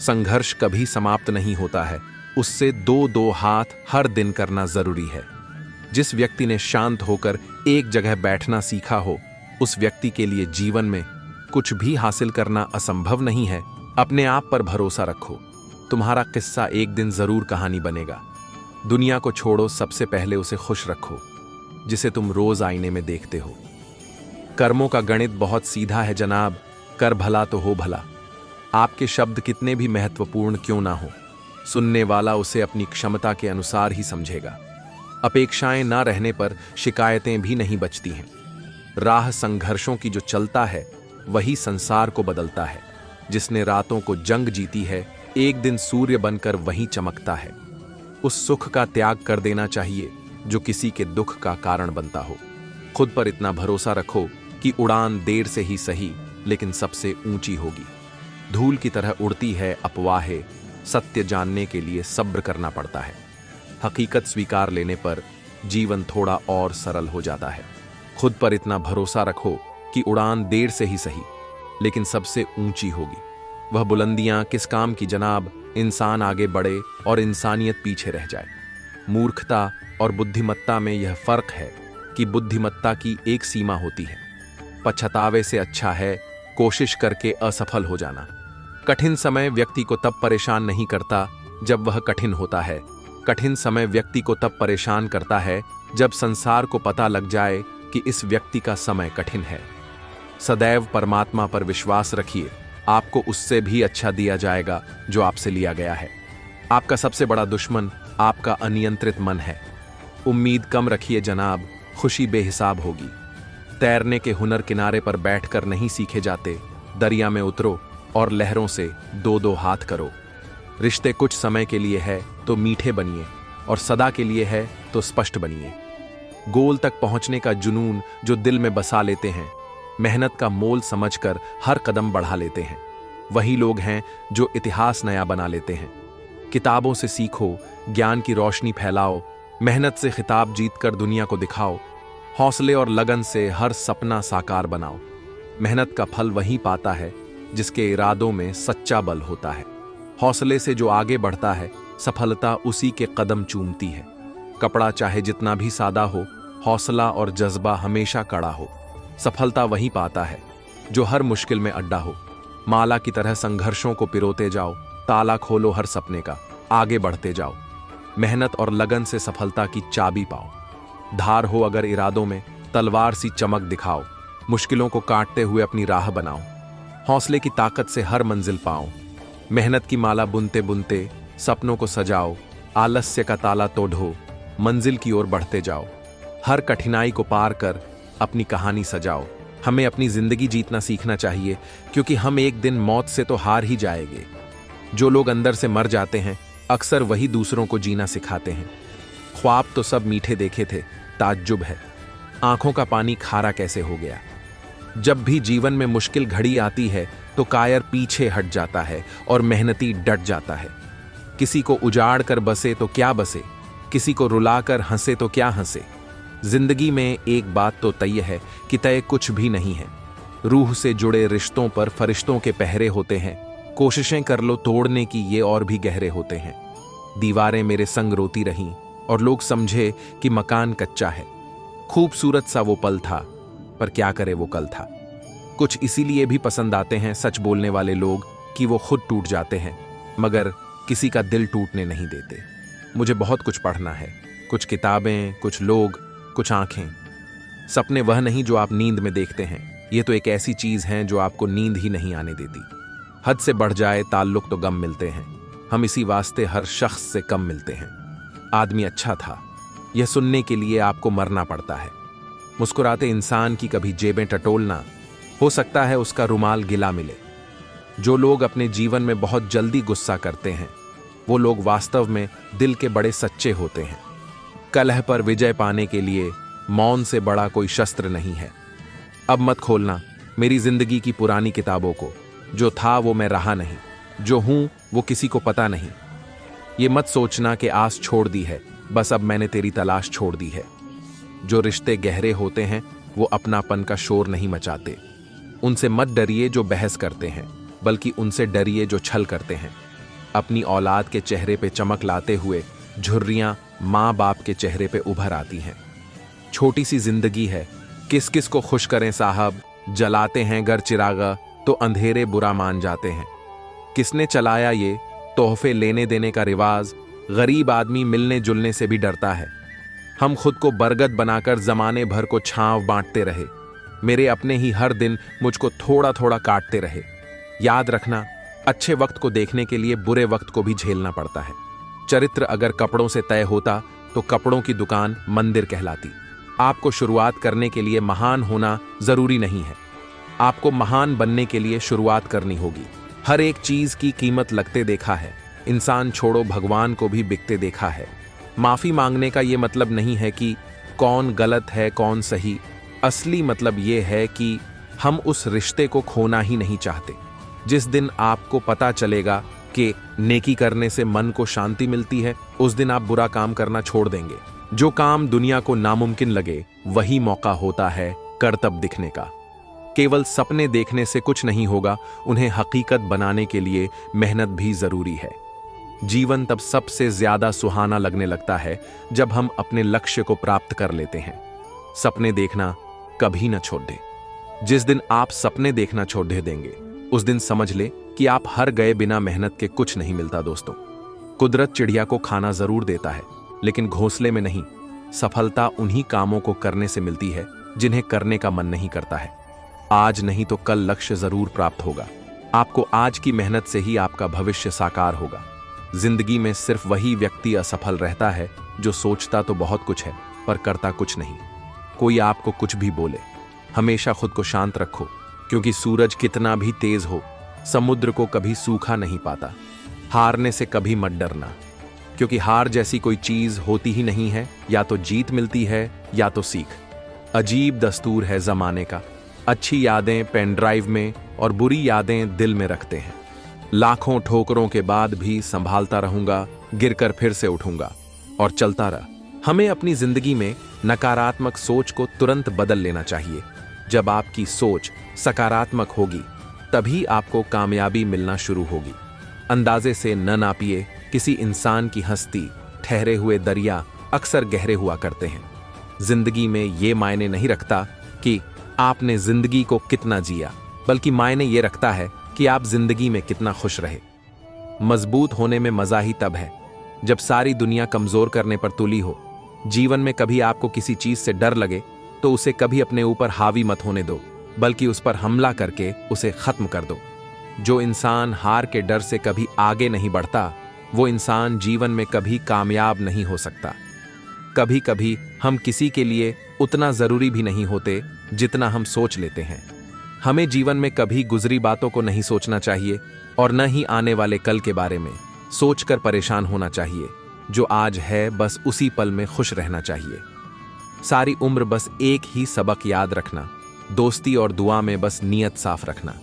संघर्ष कभी समाप्त नहीं होता है, उससे दो हाथ हर दिन करना जरूरी है। जिस व्यक्ति ने शांत होकर एक जगह बैठना सीखा हो, उस व्यक्ति के लिए जीवन में कुछ भी हासिल करना असंभव नहीं है। अपने आप पर भरोसा रखो, तुम्हारा किस्सा एक दिन जरूर कहानी बनेगा। दुनिया को छोड़ो, सबसे पहले उसे खुश रखो जिसे तुम रोज आईने में देखते हो। कर्मों का गणित बहुत सीधा है जनाब, कर भला तो हो भला। आपके शब्द कितने भी महत्वपूर्ण क्यों ना हो, सुनने वाला उसे अपनी क्षमता के अनुसार ही समझेगा। अपेक्षाएं ना रहने पर शिकायतें भी नहीं बचती हैं। राह संघर्षों की जो चलता है, वही संसार को बदलता है। जिसने रातों को जंग जीती है, एक दिन सूर्य बनकर वहीं चमकता है। उस सुख का त्याग कर देना चाहिए जो किसी के दुख का कारण बनता हो। खुद पर इतना भरोसा रखो कि उड़ान देर से ही सही, लेकिन सबसे ऊंची होगी। धूल की तरह उड़ती है अफवाहें, सत्य जानने के लिए सब्र करना पड़ता है। हकीकत स्वीकार लेने पर जीवन थोड़ा और सरल हो जाता है। खुद पर इतना भरोसा रखो कि उड़ान देर से ही सही, लेकिन सबसे ऊंची होगी। वह बुलंदियां किस काम की जनाब, इंसान आगे बढ़े और इंसानियत पीछे रह जाए। मूर्खता और बुद्धिमत्ता में यह फर्क है कि बुद्धिमत्ता की एक सीमा होती है। पछतावे से अच्छा है कोशिश करके असफल हो जाना। कठिन समय व्यक्ति को तब परेशान नहीं करता जब वह कठिन होता है। कठिन समय व्यक्ति को तब परेशान करता है जब संसार को पता लग जाए कि इस व्यक्ति का समय कठिन है। सदैव परमात्मा पर विश्वास रखिए, आपको उससे भी अच्छा दिया जाएगा जो आपसे लिया गया है। आपका सबसे बड़ा दुश्मन आपका अनियंत्रित मन है। उम्मीद कम रखिए जनाब, खुशी बेहिसाब होगी। तैरने के हुनर किनारे पर बैठकर नहीं सीखे जाते। दरिया में उतरो और लहरों से दो दो हाथ करो। रिश्ते कुछ समय के लिए है तो मीठे बनिए, और सदा के लिए है तो स्पष्ट बनिए। गोल तक पहुंचने का जुनून जो दिल में बसा लेते हैं, मेहनत का मोल समझकर हर कदम बढ़ा लेते हैं, वही लोग हैं जो इतिहास नया बना लेते हैं। किताबों से सीखो, ज्ञान की रोशनी फैलाओ, मेहनत से खिताब जीतकर दुनिया को दिखाओ। हौसले और लगन से हर सपना साकार बनाओ। मेहनत का फल वही पाता है जिसके इरादों में सच्चा बल होता है। हौसले से जो आगे बढ़ता है, सफलता उसी के कदम चूमती है। कपड़ा चाहे जितना भी सादा हो, हौसला और जज्बा हमेशा कड़ा हो। सफलता वही पाता है जो हर मुश्किल में अड्डा हो। माला की तरह संघर्षों को पिरोते जाओ, ताला खोलो हर सपने का, आगे बढ़ते जाओ। मेहनत और लगन से सफलता की चाबी पाओ। धार हो अगर इरादों में, तलवार सी चमक दिखाओ। मुश्किलों को काटते हुए अपनी राह बनाओ। हौसले की ताकत से हर मंजिल पाओ। मेहनत की माला बुनते बुनते सपनों को सजाओ। आलस्य का ताला तोड़ो, मंजिल की ओर बढ़ते जाओ। हर कठिनाई को पार कर अपनी कहानी सजाओ। हमें अपनी जिंदगी जीतना सीखना चाहिए, क्योंकि हम एक दिन मौत से तो हार ही जाएंगे। जो लोग अंदर से मर जाते हैं, अक्सर वही दूसरों को जीना सिखाते हैं। ख्वाब तो सब मीठे देखे थे, ताज्जुब है आंखों का पानी खारा कैसे हो गया। जब भी जीवन में मुश्किल घड़ी आती है तो कायर पीछे हट जाता है और मेहनती डट जाता है। किसी को उजाड़ कर बसे तो क्या बसे, किसी को रुलाकर हंसे तो क्या हंसे। जिंदगी में एक बात तो तय है कि तय कुछ भी नहीं है। रूह से जुड़े रिश्तों पर फरिश्तों के पहरे होते हैं। कोशिशें कर लो तोड़ने की, ये और भी गहरे होते हैं। दीवारें मेरे संग रोती रहीं और लोग समझे कि मकान कच्चा है। खूबसूरत सा वो पल था, पर क्या करे वो कल था। कुछ इसीलिए भी पसंद आते हैं सच बोलने वाले लोग कि वो खुद टूट जाते हैं, मगर किसी का दिल टूटने नहीं देते। मुझे बहुत कुछ पढ़ना है, कुछ किताबें, कुछ लोग, कुछ आंखें। सपने वह नहीं जो आप नींद में देखते हैं, ये तो एक ऐसी चीज है जो आपको नींद ही नहीं आने देती। हद से बढ़ जाए ताल्लुक तो गम मिलते हैं। हम इसी वास्ते हर शख्स से कम मिलते हैं। आदमी अच्छा था, यह सुनने के लिए आपको मरना पड़ता है। मुस्कुराते इंसान की कभी जेबें टटोलना, हो सकता है उसका रुमाल गिला मिले। जो लोग अपने जीवन में बहुत जल्दी गुस्सा करते हैं, वो लोग वास्तव में दिल के बड़े सच्चे होते हैं। कलह पर विजय पाने के लिए मौन से बड़ा कोई शस्त्र नहीं है। अब मत खोलना मेरी जिंदगी की पुरानी किताबों को। जो था वो मैं रहा नहीं, जो हूं वो किसी को पता नहीं। ये मत सोचना कि आस छोड़ दी है, बस अब मैंने तेरी तलाश छोड़ दी है। जो रिश्ते गहरे होते हैं वो अपनापन का शोर नहीं मचाते। उनसे मत डरिए जो बहस करते हैं, बल्कि उनसे डरिए जो छल करते हैं। अपनी औलाद के चेहरे पे चमक लाते हुए झुर्रियां माँ बाप के चेहरे पे उभर आती हैं। छोटी सी जिंदगी है, किस किस को खुश करें साहब। जलाते हैं घर चिरागा तो अंधेरे बुरा मान जाते हैं। किसने चलाया ये तोहफे लेने देने का रिवाज। गरीब आदमी मिलने जुलने से भी डरता है। हम खुद को बरगद बनाकर जमाने भर को छांव बांटते रहे। मेरे अपने ही हर दिन मुझको थोड़ा थोड़ा काटते रहे। याद रखना, अच्छे वक्त को देखने के लिए बुरे वक्त को भी झेलना पड़ता है। चरित्र अगर कपड़ों से तय होता तो कपड़ों की दुकान मंदिर कहलाती। आपको शुरुआत करने के लिए महान होना जरूरी नहीं है, आपको महान बनने के लिए शुरुआत करनी होगी। हर एक चीज की कीमत लगते देखा है। इंसान छोड़ो भगवान को भी बिकते देखा है। माफी मांगने का ये मतलब नहीं है कि कौन गलत है कौन सही। असली मतलब ये है कि हम उस रिश्ते को खोना ही नहीं चाहते। जिस दिन आपको पता चलेगा कि नेकी करने से मन को शांति मिलती है, उस दिन आप बुरा काम करना छोड़ देंगे। जो काम दुनिया को नामुमकिन लगे वही मौका होता है करतब दिखने का। केवल सपने देखने से कुछ नहीं होगा, उन्हें हकीकत बनाने के लिए मेहनत भी जरूरी है। जीवन तब सबसे ज्यादा सुहाना लगने लगता है जब हम अपने लक्ष्य को प्राप्त कर लेते हैं। सपने देखना कभी न छोड़ दे। जिस दिन आप सपने देखना छोड़ देंगे उस दिन समझ ले कि आप हर गए बिना मेहनत के कुछ नहीं मिलता। दोस्तों, कुदरत चिड़िया को खाना जरूर देता है, लेकिन घोंसले में नहीं। सफलता उन्हीं कामों को करने से मिलती है जिन्हें करने का मन नहीं करता है। आज नहीं तो कल लक्ष्य जरूर प्राप्त होगा। आपको आज की मेहनत से ही आपका भविष्य साकार होगा। जिंदगी में सिर्फ वही व्यक्ति असफल रहता है जो सोचता तो बहुत कुछ है पर करता कुछ नहीं। कोई आपको कुछ भी बोले, हमेशा खुद को शांत रखो, क्योंकि सूरज कितना भी तेज हो समुद्र को कभी सूखा नहीं पाता। हारने से कभी मत डरना, क्योंकि हार जैसी कोई चीज होती ही नहीं है। या तो जीत मिलती है या तो सीख। अजीब दस्तूर है जमाने का, अच्छी यादें पेन ड्राइव में और बुरी यादें दिल में रखते हैं। लाखों ठोकरों के बाद भी संभालता रहूंगा, गिरकर फिर से उठूंगा और चलता रहा। हमें अपनी जिंदगी में नकारात्मक सोच को तुरंत बदल लेना चाहिए। जब आपकी सोच सकारात्मक होगी तभी आपको कामयाबी मिलना शुरू होगी। अंदाजे से न नापिए किसी इंसान की हस्ती। ठहरे हुए दरिया अक्सर गहरे हुआ करते हैं। जिंदगी में ये मायने नहीं रखता कि आपने जिंदगी को कितना जिया, बल्कि मायने ये रखता है कि आप जिंदगी में कितना खुश रहे। मजबूत होने में मजा ही तब है जब सारी दुनिया कमजोर करने पर तुली हो। जीवन में कभी आपको किसी चीज से डर लगे तो उसे कभी अपने ऊपर हावी मत होने दो, बल्कि उस पर हमला करके उसे खत्म कर दो। जो इंसान हार के डर से कभी आगे नहीं बढ़ता, वो इंसान जीवन में कभी कामयाब नहीं हो सकता। कभी कभी हम किसी के लिए उतना जरूरी भी नहीं होते जितना हम सोच लेते हैं। हमें जीवन में कभी गुजरी बातों को नहीं सोचना चाहिए और न ही आने वाले कल के बारे में सोचकर परेशान होना चाहिए। जो आज है बस उसी पल में खुश रहना चाहिए। सारी उम्र बस एक ही सबक याद रखना, दोस्ती और दुआ में बस नीयत साफ रखना।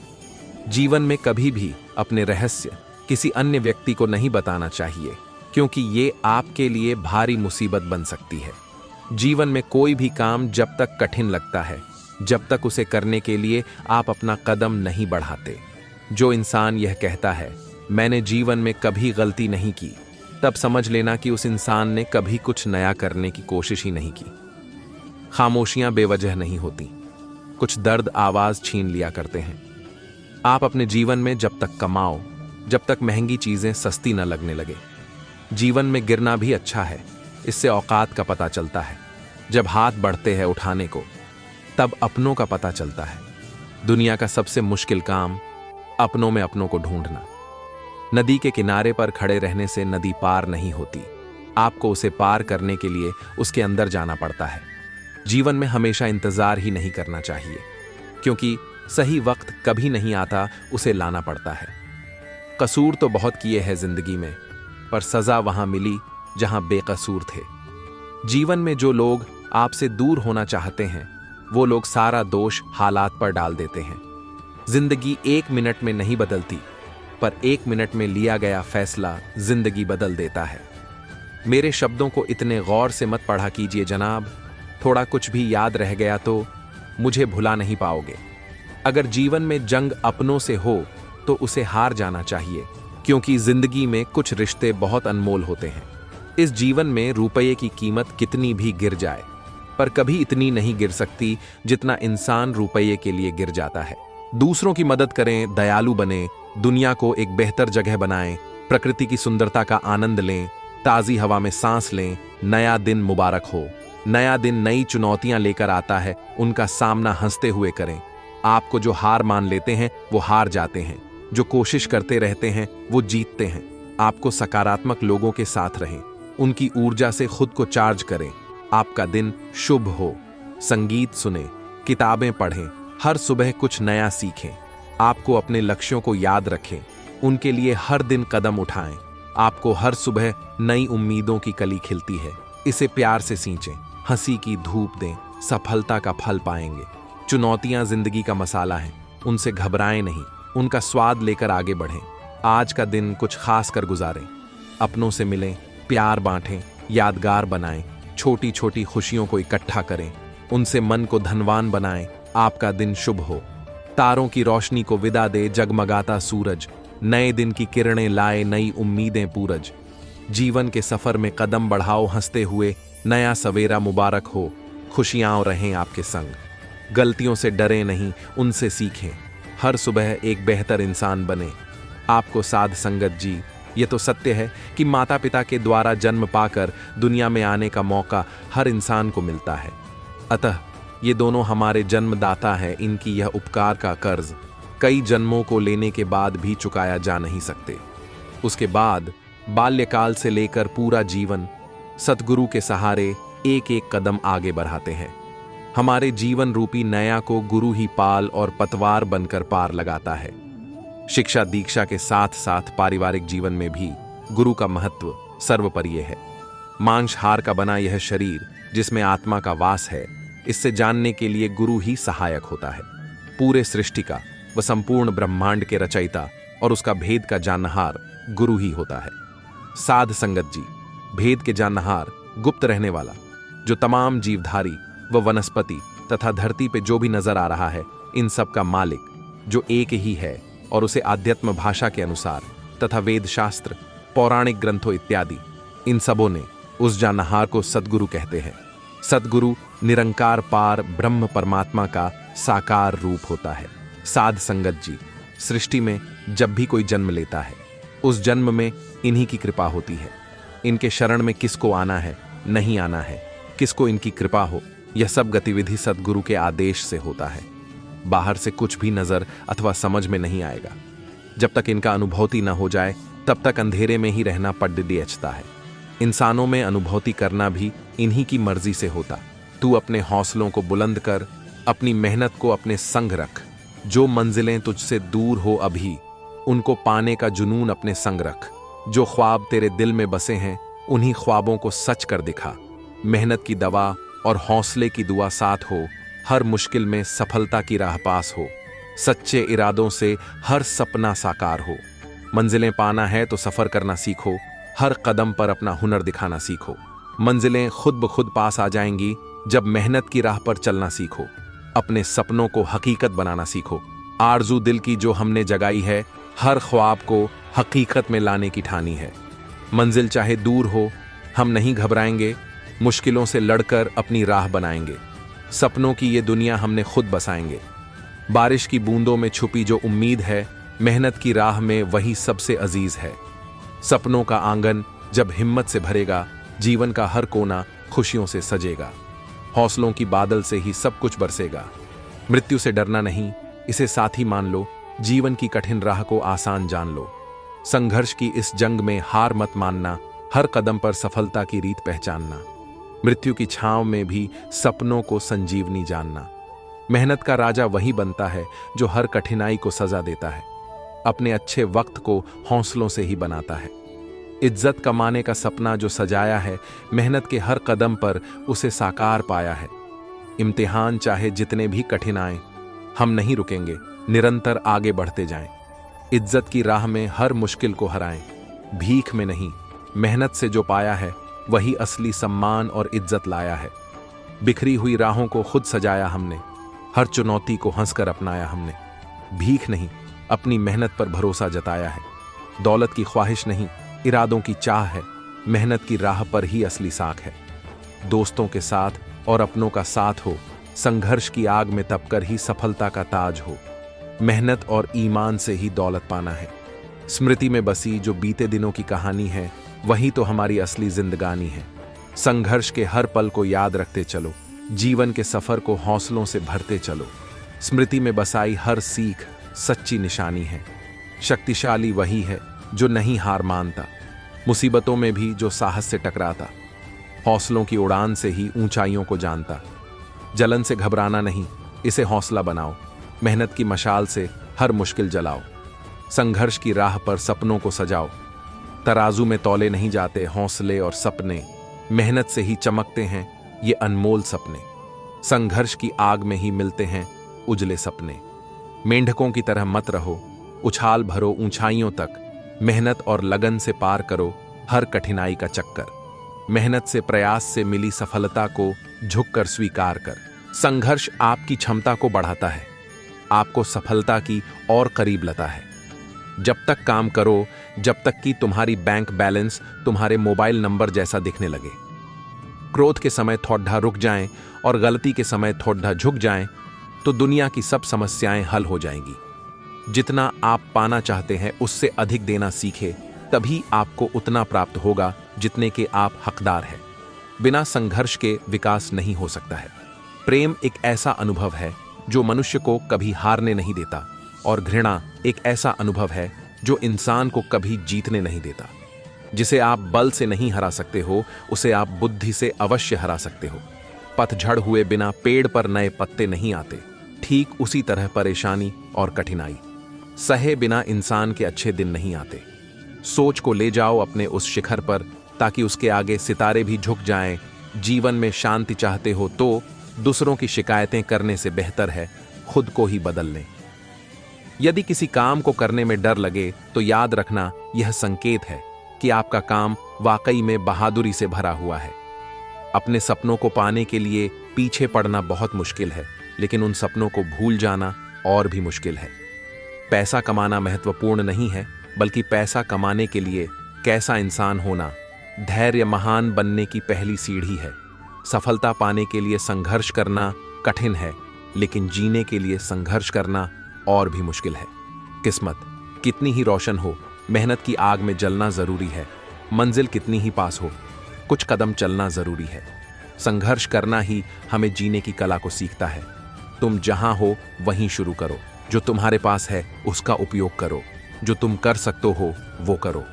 जीवन में कभी भी अपने रहस्य किसी अन्य व्यक्ति को नहीं बताना चाहिए, क्योंकि ये आपके लिए भारी मुसीबत बन सकती है। जीवन में कोई भी काम जब तक कठिन लगता है, जब तक उसे करने के लिए आप अपना कदम नहीं बढ़ाते। जो इंसान यह कहता है मैंने जीवन में कभी गलती नहीं की, तब समझ लेना कि उस इंसान ने कभी कुछ नया करने की कोशिश ही नहीं की। खामोशियां बेवजह नहीं होती, कुछ दर्द आवाज छीन लिया करते हैं। आप अपने जीवन में जब तक कमाओ, जब तक महंगी चीजें सस्ती न लगने लगे। जीवन में गिरना भी अच्छा है, इससे औकात का पता चलता है। जब हाथ बढ़ते हैं उठाने को, तब अपनों का पता चलता है। दुनिया का सबसे मुश्किल काम अपनों में अपनों को ढूंढना। नदी के किनारे पर खड़े रहने से नदी पार नहीं होती, आपको उसे पार करने के लिए उसके अंदर जाना पड़ता है। जीवन में हमेशा इंतजार ही नहीं करना चाहिए, क्योंकि सही वक्त कभी नहीं आता, उसे लाना पड़ता है। कसूर तो बहुत किए हैं जिंदगी में, पर सजा वहां मिली जहां बेकसूर थे। जीवन में जो लोग आपसे दूर होना चाहते हैं, वो लोग सारा दोष हालात पर डाल देते हैं। जिंदगी 1 मिनट में नहीं बदलती, पर 1 मिनट में लिया गया फैसला जिंदगी बदल देता है। मेरे शब्दों को इतने गौर से मत पढ़ा कीजिए जनाब, थोड़ा कुछ भी याद रह गया तो मुझे भुला नहीं पाओगे। अगर जीवन में जंग अपनों से हो तो उसे हार जाना चाहिए, क्योंकि जिंदगी में कुछ रिश्ते बहुत अनमोल होते हैं। इस जीवन में रुपये की कीमत कितनी भी गिर जाए, पर कभी इतनी नहीं गिर सकती जितना इंसान रुपये के लिए गिर जाता है। दूसरों की मदद करें, दयालु बने, दुनिया को एक बेहतर जगह बनाएं, प्रकृति की सुंदरता का आनंद लें, ताजी हवा में सांस लें। नया दिन मुबारक हो। नया दिन नई चुनौतियां लेकर आता है, उनका सामना हंसते हुए करें। आपको जो हार मान लेते हैं वो हार जाते हैं, जो कोशिश करते रहते हैं वो जीतते हैं। आपको सकारात्मक लोगों के साथ रहें, उनकी ऊर्जा से खुद को चार्ज करें। आपका दिन शुभ हो। संगीत सुने, किताबें पढ़ें, हर सुबह कुछ नया सीखें। आपको अपने लक्ष्यों को याद रखें, उनके लिए हर दिन कदम उठाएं। आपको हर सुबह नई उम्मीदों की कली खिलती है, इसे प्यार से सींचें। हंसी की धूप दें, सफलता का फल पाएंगे। चुनौतियां जिंदगी का मसाला हैं, उनसे घबराएं नहीं, उनका स्वाद लेकर आगे बढ़ें। आज का दिन कुछ खास कर गुजारें, अपनों से मिलें, प्यार बांटें, यादगार बनाएं, छोटी छोटी खुशियों को इकट्ठा करें, उनसे मन को धनवान बनाएं। आपका दिन शुभ हो। तारों की रोशनी को विदा दे जगमगाता सूरज, नए दिन की किरणें लाए नई उम्मीदें पूरज। जीवन के सफर में कदम बढ़ाओ हंसते हुए, नया सवेरा मुबारक हो, खुशियां रहें आपके संग। गलतियों से डरें नहीं, उनसे सीखें, हर सुबह एक बेहतर इंसान बने। आपको साध संगत जी, ये तो सत्य है कि माता पिता के द्वारा जन्म पाकर दुनिया में आने का मौका हर इंसान को मिलता है। अतः ये दोनों हमारे जन्मदाता हैं। इनकी यह उपकार का कर्ज कई जन्मों को लेने के बाद भी चुकाया जा नहीं सकते। उसके बाद बाल्यकाल से लेकर पूरा जीवन सतगुरु के सहारे एक एक कदम आगे बढ़ाते हैं। हमारे जीवन रूपी नया को गुरु ही पाल और पतवार बनकर पार लगाता है। शिक्षा दीक्षा के साथ साथ पारिवारिक जीवन में भी गुरु का महत्व सर्वोपरि है। मांसहार का बना यह शरीर जिसमें आत्मा का वास है, इससे जानने के लिए गुरु ही सहायक होता है। पूरे सृष्टि का व संपूर्ण ब्रह्मांड के रचयिता और उसका भेद का जानहार गुरु ही होता है। साध संगत जी, भेद के जानहार, गुप्त रहने वाला, जो तमाम जीवधारी व वनस्पति तथा धरती पे जो भी नजर आ रहा है, इन सब का मालिक जो एक ही है और उसे आध्यात्म भाषा के अनुसार तथा वेद शास्त्र, पौराणिक ग्रंथों इत्यादि इन सबों ने उस जानहार को सद्गुरु कहते हैं। सद्गुरु निरंकार पार ब्रह्म परमात्मा का साकार रूप होता है। साध संगत जी, सृष्टि में जब भी कोई जन्म लेता है, उस जन्म में इन्हीं की कृपा होती है। इनके शरण में किसको आना है, नहीं आना है, किसको इनकी कृपा हो, यह सब गतिविधि सद्गुरु के आदेश से होता है। बाहर से कुछ भी नजर अथवा समझ में नहीं आएगा। जब तक इनका अनुभूति न हो जाए तब तक अंधेरे में ही रहना पड्डी अचता है। इंसानों में अनुभूति करना भी इन्हीं की मर्जी से होता। तू अपने हौसलों को बुलंद कर, अपनी मेहनत को अपने संग रख। जो मंजिलें तुझसे दूर हो अभी, उनको पाने का जुनून अपने संग रख। जो ख्वाब तेरे दिल में बसे हैं, उन्हीं ख्वाबों को सच कर दिखा। मेहनत की दवा और हौसले की दुआ साथ हो, हर मुश्किल में सफलता की राह पास हो। सच्चे इरादों से हर सपना साकार हो। मंजिलें पाना है तो सफर करना सीखो, हर कदम पर अपना हुनर दिखाना सीखो। मंजिलें खुद ब खुद पास आ जाएंगी जब मेहनत की राह पर चलना सीखो। अपने सपनों को हकीकत बनाना सीखो। आरजू दिल की जो हमने जगाई है, हर ख्वाब को हकीकत में लाने की ठानी है। मंजिल चाहे दूर हो, हम नहीं घबराएंगे, मुश्किलों से लड़कर अपनी राह बनाएंगे। सपनों की ये दुनिया हमने खुद बसाएंगे। बारिश की बूंदों में छुपी जो उम्मीद है, मेहनत की राह में वही सबसे अजीज है। सपनों का आंगन जब हिम्मत से भरेगा, जीवन का हर कोना खुशियों से सजेगा। हौसलों की बादल से ही सब कुछ बरसेगा। मृत्यु से डरना नहीं, इसे साथी मान लो। जीवन की कठिन राह को आसान जान लो। संघर्ष की इस जंग में हार मत मानना, हर कदम पर सफलता की रीत पहचानना। मृत्यु की छांव में भी सपनों को संजीवनी जानना। मेहनत का राजा वही बनता है जो हर कठिनाई को सजा देता है, अपने अच्छे वक्त को हौसलों से ही बनाता है। इज्जत कमाने का सपना जो सजाया है, मेहनत के हर कदम पर उसे साकार पाया है। इम्तिहान चाहे जितने भी कठिन आए, हम नहीं रुकेंगे, निरंतर आगे बढ़ते जाएं। इज्जत की राह में हर मुश्किल को हराएं। भीख में नहीं, मेहनत से जो पाया है वही असली सम्मान और इज्जत लाया है। बिखरी हुई राहों को खुद सजाया हमने, हर चुनौती को हंसकर अपनाया हमने। भीख नहीं, अपनी मेहनत पर भरोसा जताया है। दौलत की ख्वाहिश नहीं, इरादों की चाह है। मेहनत की राह पर ही असली साख है। दोस्तों के साथ और अपनों का साथ हो, संघर्ष की आग में तपकर ही सफलता का ताज हो। मेहनत और ईमान से ही दौलत पाना है। स्मृति में बसी जो बीते दिनों की कहानी है, वही तो हमारी असली जिंदगानी है। संघर्ष के हर पल को याद रखते चलो, जीवन के सफर को हौसलों से भरते चलो। स्मृति में बसाई हर सीख सच्ची निशानी है। शक्तिशाली वही है जो नहीं हार मानता, मुसीबतों में भी जो साहस से टकराता। हौसलों की उड़ान से ही ऊंचाइयों को जानता। जलन से घबराना नहीं, इसे हौसला बनाओ। मेहनत की मशाल से हर मुश्किल जलाओ। संघर्ष की राह पर सपनों को सजाओ। तराजू में तौले नहीं जाते हौसले और सपने, मेहनत से ही चमकते हैं ये अनमोल सपने। संघर्ष की आग में ही मिलते हैं उजले सपने। मेंढकों की तरह मत रहो, उछाल भरो ऊंचाइयों तक, मेहनत और लगन से पार करो हर कठिनाई का चक्कर। मेहनत से, प्रयास से मिली सफलता को झुककर स्वीकार कर। संघर्ष आपकी क्षमता को बढ़ाता है, आपको सफलता की और करीब लाता है। जब तक काम करो, जब तक कि तुम्हारी बैंक बैलेंस तुम्हारे मोबाइल नंबर जैसा दिखने लगे। क्रोध के समय थोड़ा रुक जाएं और गलती के समय थोड़ा झुक जाएं तो दुनिया की सब समस्याएं हल हो जाएंगी। जितना आप पाना चाहते हैं उससे अधिक देना सीखे, तभी आपको उतना प्राप्त होगा जितने के आप हकदार हैं। बिना संघर्ष के विकास नहीं हो सकता है। प्रेम एक ऐसा अनुभव है जो मनुष्य को कभी हारने नहीं देता, और घृणा एक ऐसा अनुभव है जो इंसान को कभी जीतने नहीं देता। जिसे आप बल से नहीं हरा सकते हो, उसे आप बुद्धि से अवश्य हरा सकते हो। पतझड़ हुए बिना पेड़ पर नए पत्ते नहीं आते। ठीक उसी तरह परेशानी और कठिनाई सहे बिना इंसान के अच्छे दिन नहीं आते। सोच को ले जाओ अपने उस शिखर पर, ताकि उसके आगे सितारे भी झुक जाएं। जीवन में शांति चाहते हो तो दूसरों की शिकायतें करने से बेहतर है खुद को ही बदल लें। यदि किसी काम को करने में डर लगे तो याद रखना, यह संकेत है कि आपका काम वाकई में बहादुरी से भरा हुआ है। अपने सपनों को पाने के लिए पीछे पड़ना बहुत मुश्किल है, लेकिन उन सपनों को भूल जाना और भी मुश्किल है। पैसा कमाना महत्वपूर्ण नहीं है, बल्कि पैसा कमाने के लिए कैसा इंसान होना, धैर्य महान बनने की पहली सीढ़ी है। सफलता पाने के लिए संघर्ष करना कठिन है, लेकिन जीने के लिए संघर्ष करना और भी मुश्किल है। किस्मत कितनी ही रोशन हो, मेहनत की आग में जलना जरूरी है। मंजिल कितनी ही पास हो, कुछ कदम चलना जरूरी है। संघर्ष करना ही हमें जीने की कला को सीखता है। तुम जहां हो वहीं शुरू करो। जो तुम्हारे पास है उसका उपयोग करो। जो तुम कर सकते हो वो करो।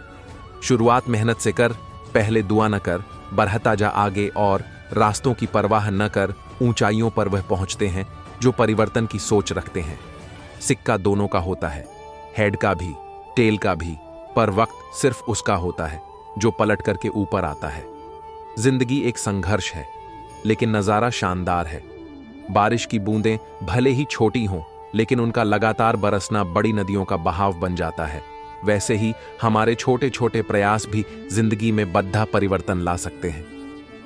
शुरुआत मेहनत से कर, पहले दुआ न कर, बढ़ता जा आगे और रास्तों की परवाह न कर। ऊंचाइयों पर वह पहुंचते हैं जो परिवर्तन की सोच रखते हैं। सिक्का दोनों का होता है, हेड का भी, टेल का भी, पर वक्त सिर्फ उसका होता है जो पलट करके ऊपर आता है। जिंदगी एक संघर्ष है, लेकिन नजारा शानदार है। बारिश की बूंदें भले ही छोटी हों, लेकिन उनका लगातार बरसना बड़ी नदियों का बहाव बन जाता है। वैसे ही हमारे छोटे छोटे प्रयास भी जिंदगी में बड़ा परिवर्तन ला सकते हैं।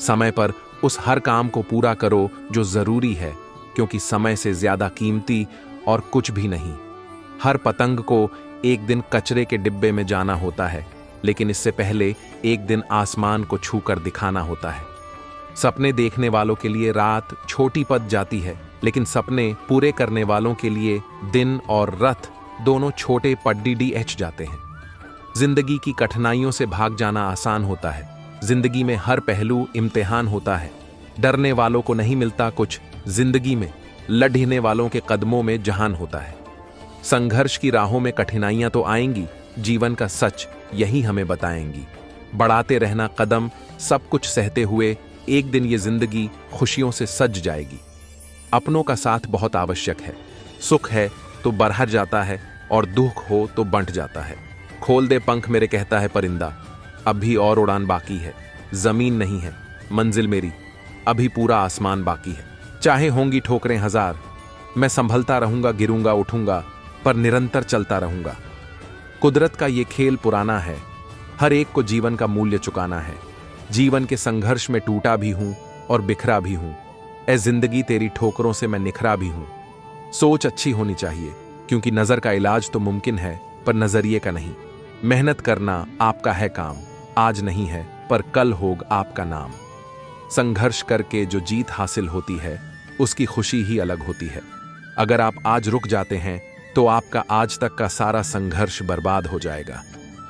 समय पर उस हर काम को पूरा करो जो जरूरी है, क्योंकि समय से ज्यादा कीमती और कुछ भी नहीं। हर पतंग को एक दिन कचरे के डिब्बे में जाना होता है, लेकिन इससे पहले एक दिन आसमान को छूकर दिखाना होता है। सपने देखने वालों के लिए रात छोटी पड़ जाती है, लेकिन सपने पूरे करने वालों के लिए दिन और रथ दोनों छोटे पड्डीडीएच जाते हैं। जिंदगी की कठिनाइयों से भाग जाना आसान होता है। जिंदगी में हर पहलू इम्तिहान होता है। डरने वालों को नहीं मिलता कुछ, जिंदगी में लड़ने वालों के कदमों में जहान होता है। संघर्ष की राहों में कठिनाइयां तो आएंगी, जीवन का सच यही हमें बताएंगी। बढ़ाते रहना कदम, सब कुछ सहते हुए एक दिन ये जिंदगी खुशियों से सज जाएगी। अपनों का साथ बहुत आवश्यक है। सुख है तो बढ़ जाता है और दुख हो तो बंट जाता है। खोल दे पंख मेरे, कहता है परिंदा, अभी और उड़ान बाकी है। जमीन नहीं है मंजिल मेरी, अभी पूरा आसमान बाकी है। चाहे होंगी ठोकरें हजार, मैं संभलता रहूंगा, गिरूंगा उठूंगा, पर निरंतर चलता रहूंगा। कुदरत का ये खेल पुराना है, हर एक को जीवन का मूल्य चुकाना है। जीवन के संघर्ष में टूटा भी हूं और बिखरा भी हूं। ए जिंदगी तेरी ठोकरों से मैं निखरा भी हूं। सोच अच्छी होनी चाहिए, क्योंकि नजर का इलाज तो मुमकिन है, पर नजरिए का नहीं। मेहनत करना आपका है काम, आज नहीं है पर कल होगा आपका नाम। संघर्ष करके जो जीत हासिल होती है, उसकी खुशी ही अलग होती है। अगर आप आज रुक जाते हैं तो आपका आज तक का सारा संघर्ष बर्बाद हो जाएगा।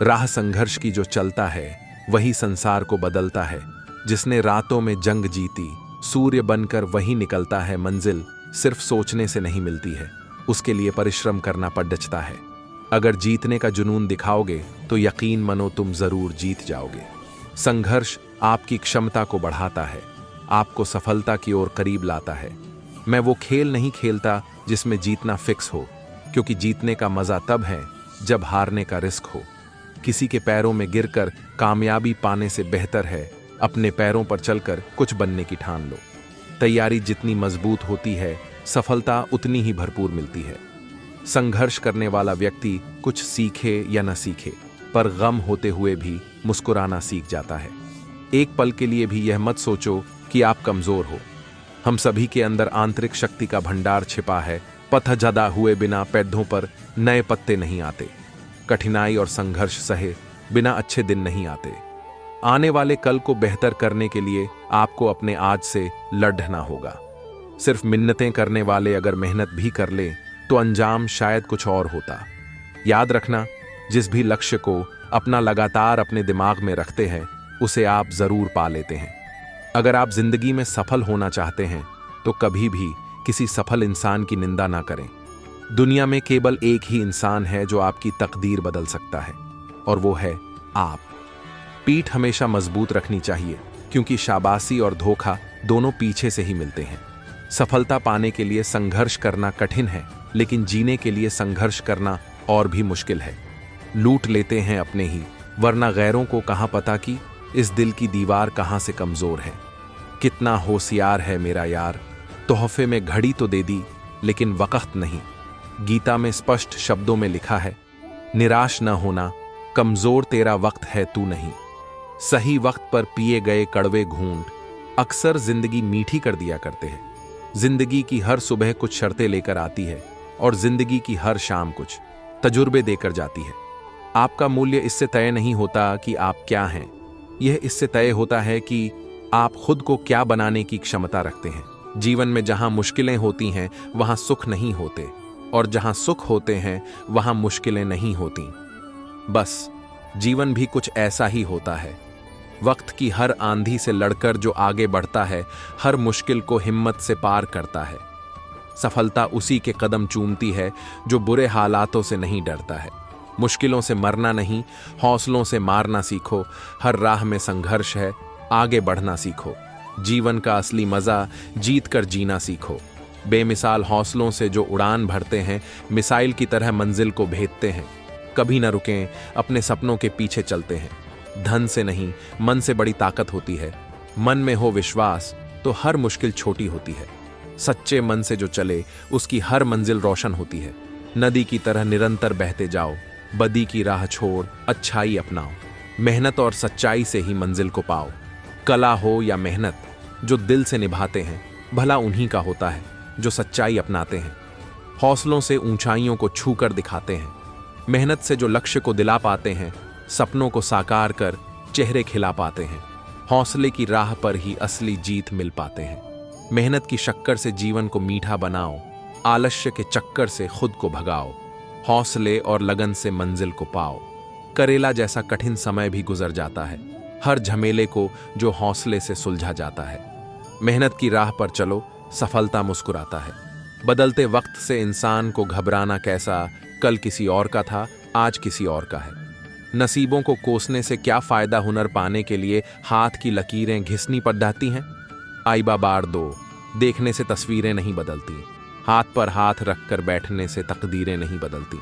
राह संघर्ष की जो चलता है, वही संसार को बदलता है। जिसने रातों में जंग जीती, सूर्य बनकर वही निकलता है। मंजिल सिर्फ सोचने से नहीं मिलती है, उसके लिए परिश्रम करना पड़ता है। अगर जीतने का जुनून दिखाओगे तो यकीन मानो तुम जरूर जीत जाओगे। संघर्ष आपकी क्षमता को बढ़ाता है, आपको सफलता की ओर करीब लाता है। मैं वो खेल नहीं खेलता जिसमें जीतना फिक्स हो, क्योंकि जीतने का मजा तब है जब हारने का रिस्क हो। किसी के पैरों में गिरकर कामयाबी पाने से बेहतर है अपने पैरों पर चलकर कुछ बनने की ठान लो। तैयारी जितनी मजबूत होती है, सफलता उतनी ही भरपूर मिलती है। संघर्ष करने वाला व्यक्ति कुछ सीखे या न सीखे, पर गम होते हुए भी मुस्कुराना सीख जाता है। एक पल के लिए भी यह मत सोचो कि आप कमजोर हो। हम सभी के अंदर आंतरिक शक्ति का भंडार छिपा है। पथजदा हुए बिना पेड़ों पर नए पत्ते नहीं आते। कठिनाई और संघर्ष सहे बिना अच्छे दिन नहीं आते। आने वाले कल को बेहतर करने के लिए आपको अपने आज से लड़ना होगा। सिर्फ मिन्नतें करने वाले अगर मेहनत भी कर ले तो अंजाम शायद कुछ और होता। याद रखना, जिस भी लक्ष्य को अपना लगातार अपने दिमाग में रखते हैं उसे आप जरूर पा लेते हैं। अगर आप जिंदगी में सफल होना चाहते हैं तो कभी भी किसी सफल इंसान की निंदा ना करें। दुनिया में केवल एक ही इंसान है जो आपकी तकदीर बदल सकता है, और वो है आप। पीठ हमेशा मजबूत रखनी चाहिए, क्योंकि शाबाशी और धोखा दोनों पीछे से ही मिलते हैं। सफलता पाने के लिए संघर्ष करना कठिन है, लेकिन जीने के लिए संघर्ष करना और भी मुश्किल है। लूट लेते हैं अपने ही, वरना गैरों को कहां पता कि इस दिल की दीवार कहां से कमजोर है। कितना होशियार है मेरा यार, तोहफे में घड़ी तो दे दी लेकिन वक्त नहीं। गीता में स्पष्ट शब्दों में लिखा है, निराश न होना, कमजोर तेरा वक्त है तू नहीं। सही वक्त पर पिए गए कड़वे घूंट अक्सर जिंदगी मीठी कर दिया करते हैं। जिंदगी की हर सुबह कुछ शर्तें लेकर आती है और जिंदगी की हर शाम कुछ तजुर्बे देकर जाती है। आपका मूल्य इससे तय नहीं होता कि आप क्या हैं, यह इससे तय होता है कि आप खुद को क्या बनाने की क्षमता रखते हैं। जीवन में जहां मुश्किलें होती हैं वहां सुख नहीं होते, और जहां सुख होते हैं वहां मुश्किलें नहीं होती। बस जीवन भी कुछ ऐसा ही होता है। वक्त की हर आंधी से लड़कर जो आगे बढ़ता है, हर मुश्किल को हिम्मत से पार करता है। सफलता उसी के कदम चूमती है जो बुरे हालातों से नहीं डरता है। मुश्किलों से मरना नहीं, हौसलों से मारना सीखो। हर राह में संघर्ष है, आगे बढ़ना सीखो। जीवन का असली मजा जीत कर जीना सीखो। बेमिसाल हौसलों से जो उड़ान भरते हैं, मिसाइल की तरह मंजिल को भेदते हैं। कभी न रुकें, अपने सपनों के पीछे चलते हैं। धन से नहीं, मन से बड़ी ताकत होती है। मन में हो विश्वास तो हर मुश्किल छोटी होती है। सच्चे मन से जो चले उसकी हर मंजिल रोशन होती है। नदी की तरह निरंतर बहते जाओ, बदी की राह छोड़ अच्छाई अपनाओ। मेहनत और सच्चाई से ही मंजिल को पाओ। कला हो या मेहनत, जो दिल से निभाते हैं भला उन्हीं का होता है जो सच्चाई अपनाते हैं। हौसलों से ऊंचाइयों को छू कर दिखाते हैं। मेहनत से जो लक्ष्य को दिला पाते हैं, सपनों को साकार कर चेहरे खिला पाते हैं। हौसले की राह पर ही असली जीत मिल पाते हैं। मेहनत की शक्कर से जीवन को मीठा बनाओ, आलस्य के चक्कर से खुद को भगाओ। हौसले और लगन से मंजिल को पाओ। करेला जैसा कठिन समय भी गुजर जाता है, हर झमेले को जो हौसले से सुलझा जाता है। मेहनत की राह पर चलो, सफलता मुस्कुराता है। बदलते वक्त से इंसान को घबराना कैसा, कल किसी और का था, आज किसी और का है। नसीबों को कोसने से क्या फायदा, हुनर पाने के लिए हाथ की लकीरें घिसनी पड़ जाती हैं। आइबा बार दो, देखने से तस्वीरें नहीं बदलती, हाथ पर हाथ रखकर बैठने से तकदीरें नहीं बदलती।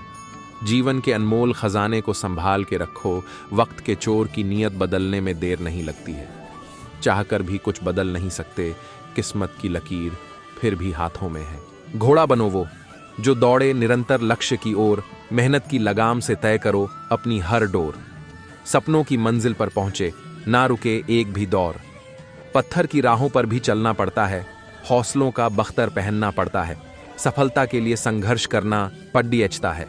जीवन के अनमोल खजाने को संभाल के रखो, वक्त के चोर की नीयत बदलने में देर नहीं लगती है। चाहकर भी कुछ बदल नहीं सकते, किस्मत की लकीर फिर भी हाथों में है। घोड़ा बनो वो जो दौड़े निरंतर लक्ष्य की ओर, मेहनत की लगाम से तय करो अपनी हर डोर। सपनों की मंजिल पर पहुंचे, ना रुके एक भी दौर। पत्थर की राहों पर भी चलना पड़ता है, हौसलों का बख्तर पहनना पड़ता है। सफलता के लिए संघर्ष करना पड्डियचता है।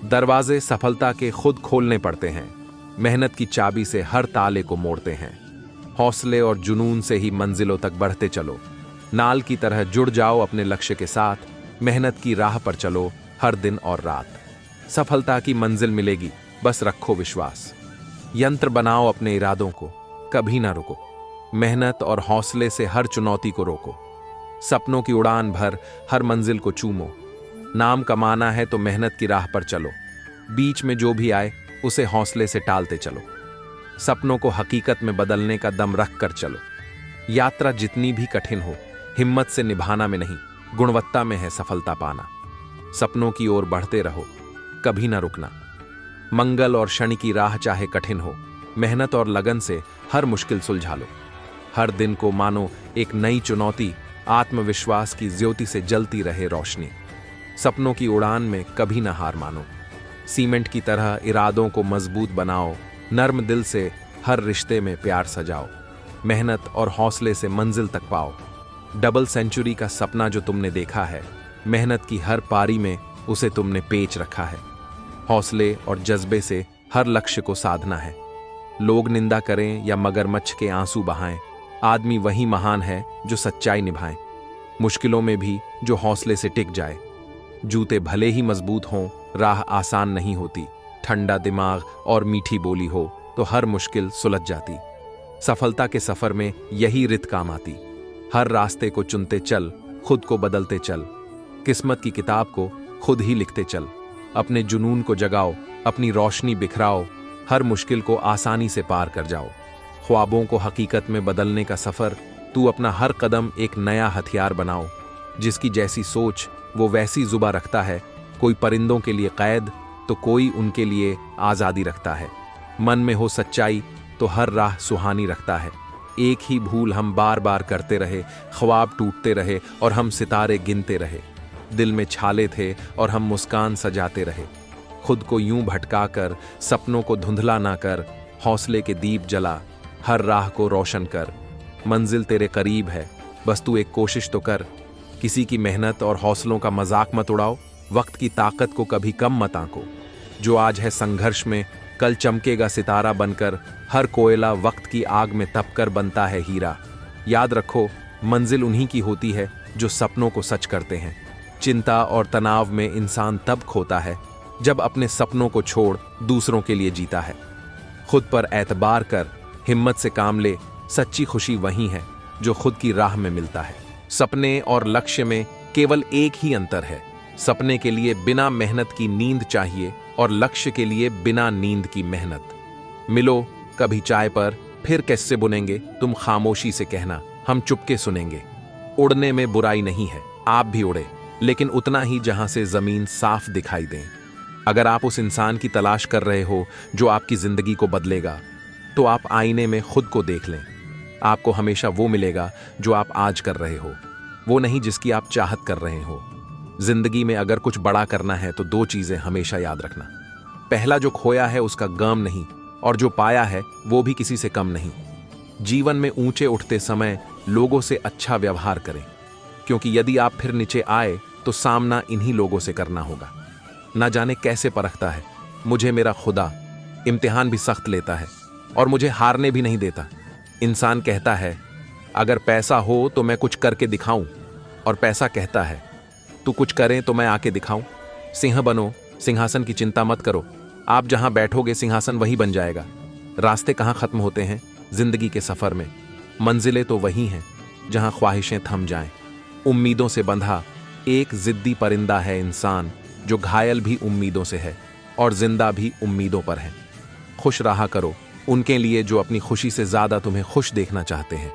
दरवाजे सफलता के खुद खोलने पड़ते हैं, मेहनत की चाबी से हर ताले को मोड़ते हैं। हौसले और जुनून से ही मंजिलों तक बढ़ते चलो। नाल की तरह जुड़ जाओ अपने लक्ष्य के साथ, मेहनत की राह पर चलो हर दिन और रात। सफलता की मंजिल मिलेगी, बस रखो विश्वास। यंत्र बनाओ अपने इरादों को, कभी ना रुको। मेहनत और हौसले से हर चुनौती को रोको। सपनों की उड़ान भर हर मंजिल को चूमो। नाम कमाना है तो मेहनत की राह पर चलो। बीच में जो भी आए उसे हौसले से टालते चलो। सपनों को हकीकत में बदलने का दम रख कर चलो। यात्रा जितनी भी कठिन हो, हिम्मत से निभाना में नहीं, गुणवत्ता में है सफलता पाना। सपनों की ओर बढ़ते रहो, कभी ना रुकना। मंगल और शनि की राह चाहे कठिन हो, मेहनत और लगन से हर मुश्किल सुलझा लो। हर दिन को मानो एक नई चुनौती, आत्मविश्वास की ज्योति से जलती रहे रोशनी। सपनों की उड़ान में कभी ना हार मानो। सीमेंट की तरह इरादों को मजबूत बनाओ, नर्म दिल से हर रिश्ते में प्यार सजाओ, मेहनत और हौसले से मंजिल तक पाओ। डबल सेंचुरी का सपना जो तुमने देखा है, मेहनत की हर पारी में उसे तुमने पेच रखा है। हौसले और जज्बे से हर लक्ष्य को साधना है। लोग निंदा करें या मगरमच्छ के आंसू बहाएं, आदमी वही महान है जो सच्चाई निभाए। मुश्किलों में भी जो हौसले से टिक जाए। जूते भले ही मजबूत हों, राह आसान नहीं होती। ठंडा दिमाग और मीठी बोली हो तो हर मुश्किल सुलझ जाती। सफलता के सफर में यही रित काम आती। हर रास्ते को चुनते चल, खुद को बदलते चल। किस्मत की किताब को खुद ही लिखते चल। अपने जुनून को जगाओ, अपनी रोशनी बिखराओ, हर मुश्किल को आसानी से पार कर जाओ। ख्वाबों को हकीकत में बदलने का सफर, तू अपना हर कदम एक नया हथियार बनाओ। जिसकी जैसी सोच वो वैसी जुबा रखता है। कोई परिंदों के लिए कैद तो कोई उनके लिए आज़ादी रखता है। मन में हो सच्चाई तो हर राह सुहानी रखता है। एक ही भूल हम बार बार करते रहे, ख्वाब टूटते रहे और हम सितारे गिनते रहे। दिल में छाले थे और हम मुस्कान सजाते रहे। खुद को यूं भटका कर सपनों को धुंधला ना कर। हौसले के दीप जला, हर राह को रोशन कर। मंजिल तेरे करीब है, बस तू एक कोशिश तो कर। किसी की मेहनत और हौसलों का मजाक मत उड़ाओ। वक्त की ताकत को कभी कम मत आंको। जो आज है संघर्ष में, कल चमकेगा सितारा बनकर। हर कोयला वक्त की आग में तपकर बनता है हीरा। याद रखो, मंजिल उन्हीं की होती है जो सपनों को सच करते हैं। चिंता और तनाव में इंसान तब खोता है जब अपने सपनों को छोड़ दूसरों के लिए जीता है। खुद पर एतबार कर, हिम्मत से काम ले। सच्ची खुशी वही है जो खुद की राह में मिलता है। सपने और लक्ष्य में केवल एक ही अंतर है। सपने के लिए बिना मेहनत की नींद चाहिए और लक्ष्य के लिए बिना नींद की मेहनत। मिलो कभी चाय पर, फिर कैसे बुनेंगे, तुम खामोशी से कहना, हम चुपके सुनेंगे। उड़ने में बुराई नहीं है, आप भी उड़े, लेकिन उतना ही जहां से जमीन साफ दिखाई दें। अगर आप उस इंसान की तलाश कर रहे हो जो आपकी जिंदगी को बदलेगा, तो आप आईने में खुद को देख लें। आपको हमेशा वो मिलेगा जो आप आज कर रहे हो, वो नहीं जिसकी आप चाहत कर रहे हो। जिंदगी में अगर कुछ बड़ा करना है तो दो चीजें हमेशा याद रखना। पहला, जो खोया है उसका गम नहीं, और जो पाया है वो भी किसी से कम नहीं। जीवन में ऊंचे उठते समय लोगों से अच्छा व्यवहार करें, क्योंकि यदि आप फिर नीचे आए तो सामना इन्हीं लोगों से करना होगा। ना जाने कैसे परखता है मुझे मेरा खुदा, इम्तिहान भी सख्त लेता है और मुझे हारने भी नहीं देता। इंसान कहता है अगर पैसा हो तो मैं कुछ करके दिखाऊं, और पैसा कहता है तू कुछ करें तो मैं आके दिखाऊं। सिंह बनो, सिंहासन की चिंता मत करो। आप जहां बैठोगे सिंहासन वही बन जाएगा। रास्ते कहां खत्म होते हैं जिंदगी के सफर में, मंजिलें तो वही हैं जहां ख्वाहिशें थम जाएं। उम्मीदों से बंधा एक जिद्दी परिंदा है इंसान, जो घायल भी उम्मीदों से है और जिंदा भी उम्मीदों पर है। खुश रहा करो उनके लिए जो अपनी खुशी से ज्यादा तुम्हें खुश देखना चाहते हैं।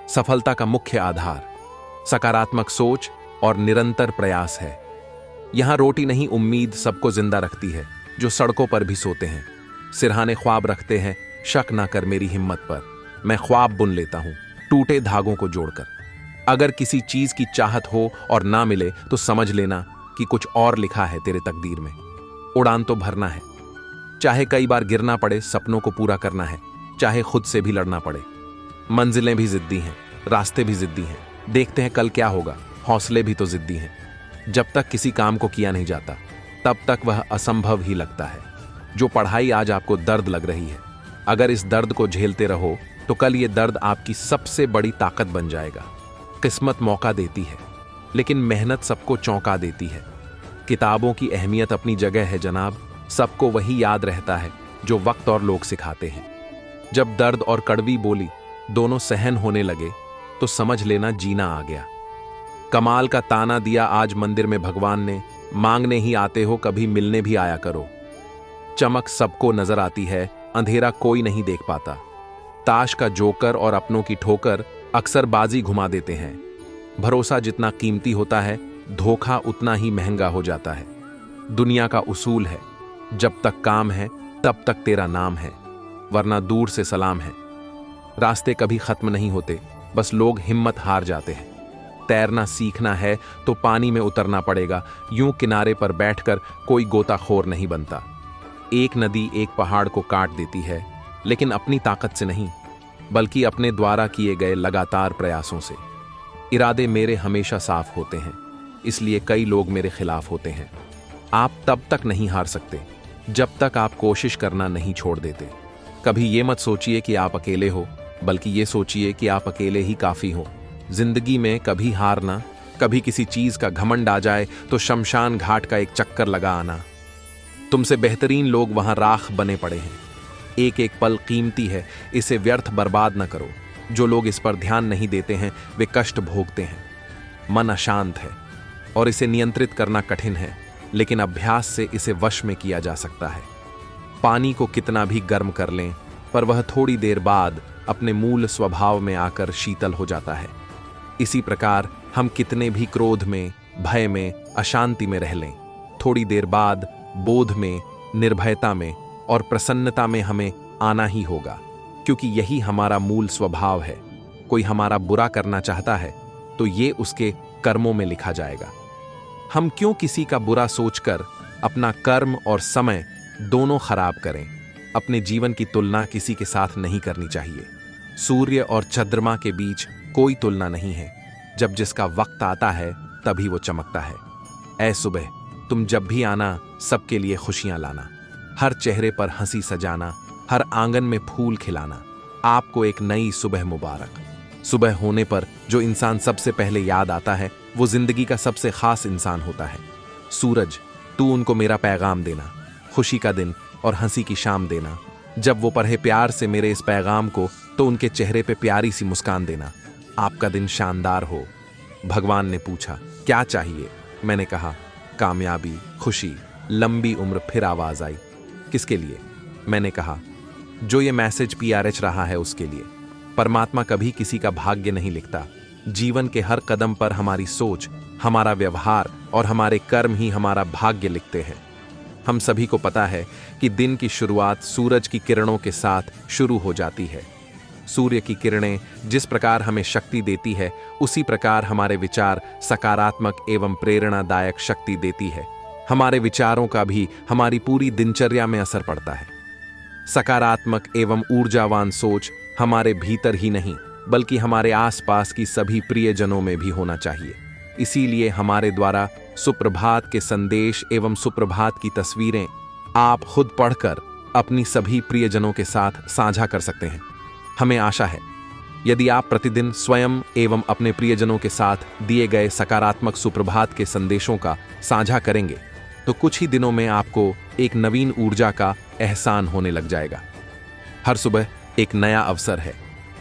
सफलता का मुख्य आधार सकारात्मक सोच और निरंतर प्रयास है। यहां रोटी नहीं, उम्मीद सबको जिंदा रखती है जो सड़कों पर भी सोते हैं। सिरहाने ख्वाब रखते हैं, शक ना कर मेरी हिम्मत पर। मैं ख्वाब बुन लेता हूं टूटे धागों को जोड़कर। अगर किसी चीज की चाहत हो और ना मिले तो समझ लेना कि कुछ और लिखा है तेरे तकदीर में। उड़ान तो भरना है, चाहे कई बार गिरना पड़े, सपनों को पूरा करना है, चाहे खुद से भी लड़ना पड़े। मंजिलें भी जिद्दी हैं, रास्ते भी जिद्दी हैं, देखते हैं कल क्या होगा। हौसले भी तो जिद्दी हैं। जब तक किसी काम को किया नहीं जाता तब तक वह असंभव ही लगता है। जो पढ़ाई आज आपको दर्द लग रही है, अगर इस दर्द को झेलते रहो तो कल ये दर्द आपकी सबसे बड़ी ताकत बन जाएगा। किस्मत मौका देती है, लेकिन मेहनत सबको चौंका देती है। किताबों की अहमियत अपनी जगह है जनाब, सबको वही याद रहता है जो वक्त और लोग सिखाते हैं। जब दर्द और कड़वी बोली दोनों सहन होने लगे तो समझ लेना जीना आ गया। कमाल का ताना दिया आज मंदिर में भगवान ने, मांगने ही आते हो कभी मिलने भी आया करो। चमक सबको नजर आती है, अंधेरा कोई नहीं देख पाता। ताश का जोकर और अपनों की ठोकर अक्सर बाजी घुमा देते हैं। भरोसा जितना कीमती होता है, धोखा उतना ही महंगा हो जाता है। दुनिया का उसूल है, जब तक काम है तब तक तेरा नाम है, वरना दूर से सलाम है। रास्ते कभी खत्म नहीं होते, बस लोग हिम्मत हार जाते हैं। तैरना सीखना है तो पानी में उतरना पड़ेगा, यूं किनारे पर बैठकर कोई गोताखोर नहीं बनता। एक नदी एक पहाड़ को काट देती है, लेकिन अपनी ताकत से नहीं, बल्कि अपने द्वारा किए गए लगातार प्रयासों से। इरादे मेरे हमेशा साफ होते हैं, इसलिए कई लोग मेरे खिलाफ होते हैं। आप तब तक नहीं हार सकते जब तक आप कोशिश करना नहीं छोड़ देते। कभी ये मत सोचिए कि आप अकेले हो, बल्कि ये सोचिए कि आप अकेले ही काफी हो। जिंदगी में कभी हारना, कभी किसी चीज का घमंड आ जाए तो शमशान घाट का एक चक्कर लगा आना। तुमसे बेहतरीन लोग वहां राख बने पड़े हैं। एक एक पल कीमती है, इसे व्यर्थ बर्बाद न करो। जो लोग इस पर ध्यान नहीं देते हैं वे कष्ट भोगते हैं। मन अशांत है और इसे नियंत्रित करना कठिन है, लेकिन अभ्यास से इसे वश में किया जा सकता है। पानी को कितना भी गर्म कर लें, पर वह थोड़ी देर बाद अपने मूल स्वभाव में आकर शीतल हो जाता है। इसी प्रकार हम कितने भी क्रोध में, भय में, अशांति में रह लें, थोड़ी देर बाद बोध में, निर्भयता में और प्रसन्नता में हमें आना ही होगा, क्योंकि यही हमारा मूल स्वभाव है। कोई हमारा बुरा करना चाहता है तो ये उसके कर्मों में लिखा जाएगा। हम क्यों किसी का बुरा सोचकर अपना कर्म और समय दोनों खराब करें? अपने जीवन की तुलना किसी के साथ नहीं करनी चाहिए। सूर्य और चंद्रमा के बीच कोई तुलना नहीं है। जब जिसका वक्त आता है तभी वो चमकता है। ऐ सुबह, तुम जब भी आना, सबके लिए खुशियां लाना, हर चेहरे पर हंसी सजाना, हर आंगन में फूल खिलाना। आपको एक नई सुबह मुबारक। सुबह होने पर जो इंसान सबसे पहले याद आता है वो जिंदगी का सबसे खास इंसान होता है। सूरज, तू उनको मेरा पैगाम देना, खुशी का दिन और हंसी की शाम देना। जब वो पढ़े प्यार से मेरे इस पैगाम को तो उनके चेहरे पे प्यारी सी मुस्कान देना। आपका दिन शानदार हो। भगवान ने पूछा, क्या चाहिए? मैंने कहा, कामयाबी, खुशी, लंबी उम्र। फिर आवाज आई, किसके लिए? मैंने कहा, जो ये मैसेज PRH रहा है उसके लिए। परमात्मा कभी किसी का भाग्य नहीं लिखता। जीवन के हर कदम पर हमारी सोच, हमारा व्यवहार और हमारे कर्म ही हमारा भाग्य लिखते हैं। हम सभी को पता है कि दिन की शुरुआत सूरज की किरणों के साथ शुरू हो जाती है। सूर्य की किरणें जिस प्रकार हमें शक्ति देती है, उसी प्रकार हमारे विचार सकारात्मक एवं प्रेरणादायक शक्ति देती है। हमारे विचारों का भी हमारी पूरी दिनचर्या में असर पड़ता है। सकारात्मक एवं ऊर्जावान सोच हमारे भीतर ही नहीं, बल्कि हमारे आसपास की सभी प्रियजनों में भी होना चाहिए। इसीलिए हमारे द्वारा सुप्रभात के संदेश एवं सुप्रभात की तस्वीरें आप खुद पढ़कर अपनी सभी प्रियजनों के साथ साझा कर सकते हैं। हमें आशा है यदि आप प्रतिदिन स्वयं एवं अपने प्रियजनों के साथ दिए गए सकारात्मक सुप्रभात के संदेशों का साझा करेंगे तो कुछ ही दिनों में आपको एक नवीन ऊर्जा का एहसान होने लग जाएगा। हर सुबह एक नया अवसर है,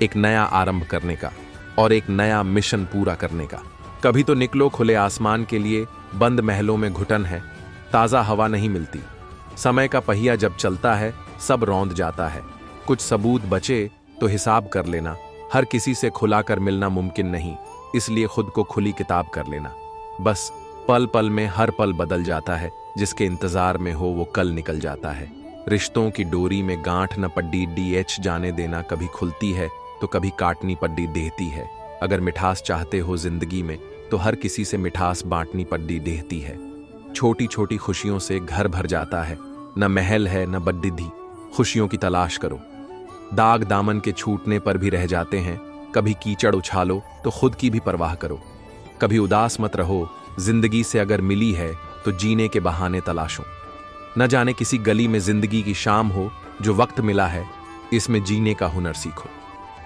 एक नया आरंभ करने का और एक नया मिशन पूरा करने का। कभी तो निकलो खुले आसमान के लिए। बंद महलों में घुटन है, ताज़ा हवा नहीं मिलती। समय का पहिया जब चलता है सब रौंद जाता है। कुछ सबूत बचे तो हिसाब कर लेना। हर किसी से खुलाकर मिलना मुमकिन नहीं, इसलिए खुद को खुली किताब कर लेना। बस पल पल में हर पल बदल जाता है। जिसके इंतजार में हो वो कल निकल जाता है। रिश्तों की डोरी में गांठ न पड्डी DH जाने देना। कभी खुलती है तो कभी काटनी पड्डी देती है। अगर मिठास चाहते हो जिंदगी में तो हर किसी से मिठास बांटनी पड्डी देती है। छोटी छोटी खुशियों से घर भर जाता है। न महल है न बड्डिधी, खुशियों की तलाश करो। दाग दामन के छूटने पर भी रह जाते हैं। कभी कीचड़ उछालो तो खुद की भी परवाह करो। कभी उदास मत रहो। जिंदगी से अगर मिली है तो जीने के बहाने तलाशो। न जाने किसी गली में जिंदगी की शाम हो। जो वक्त मिला है इसमें जीने का हुनर सीखो।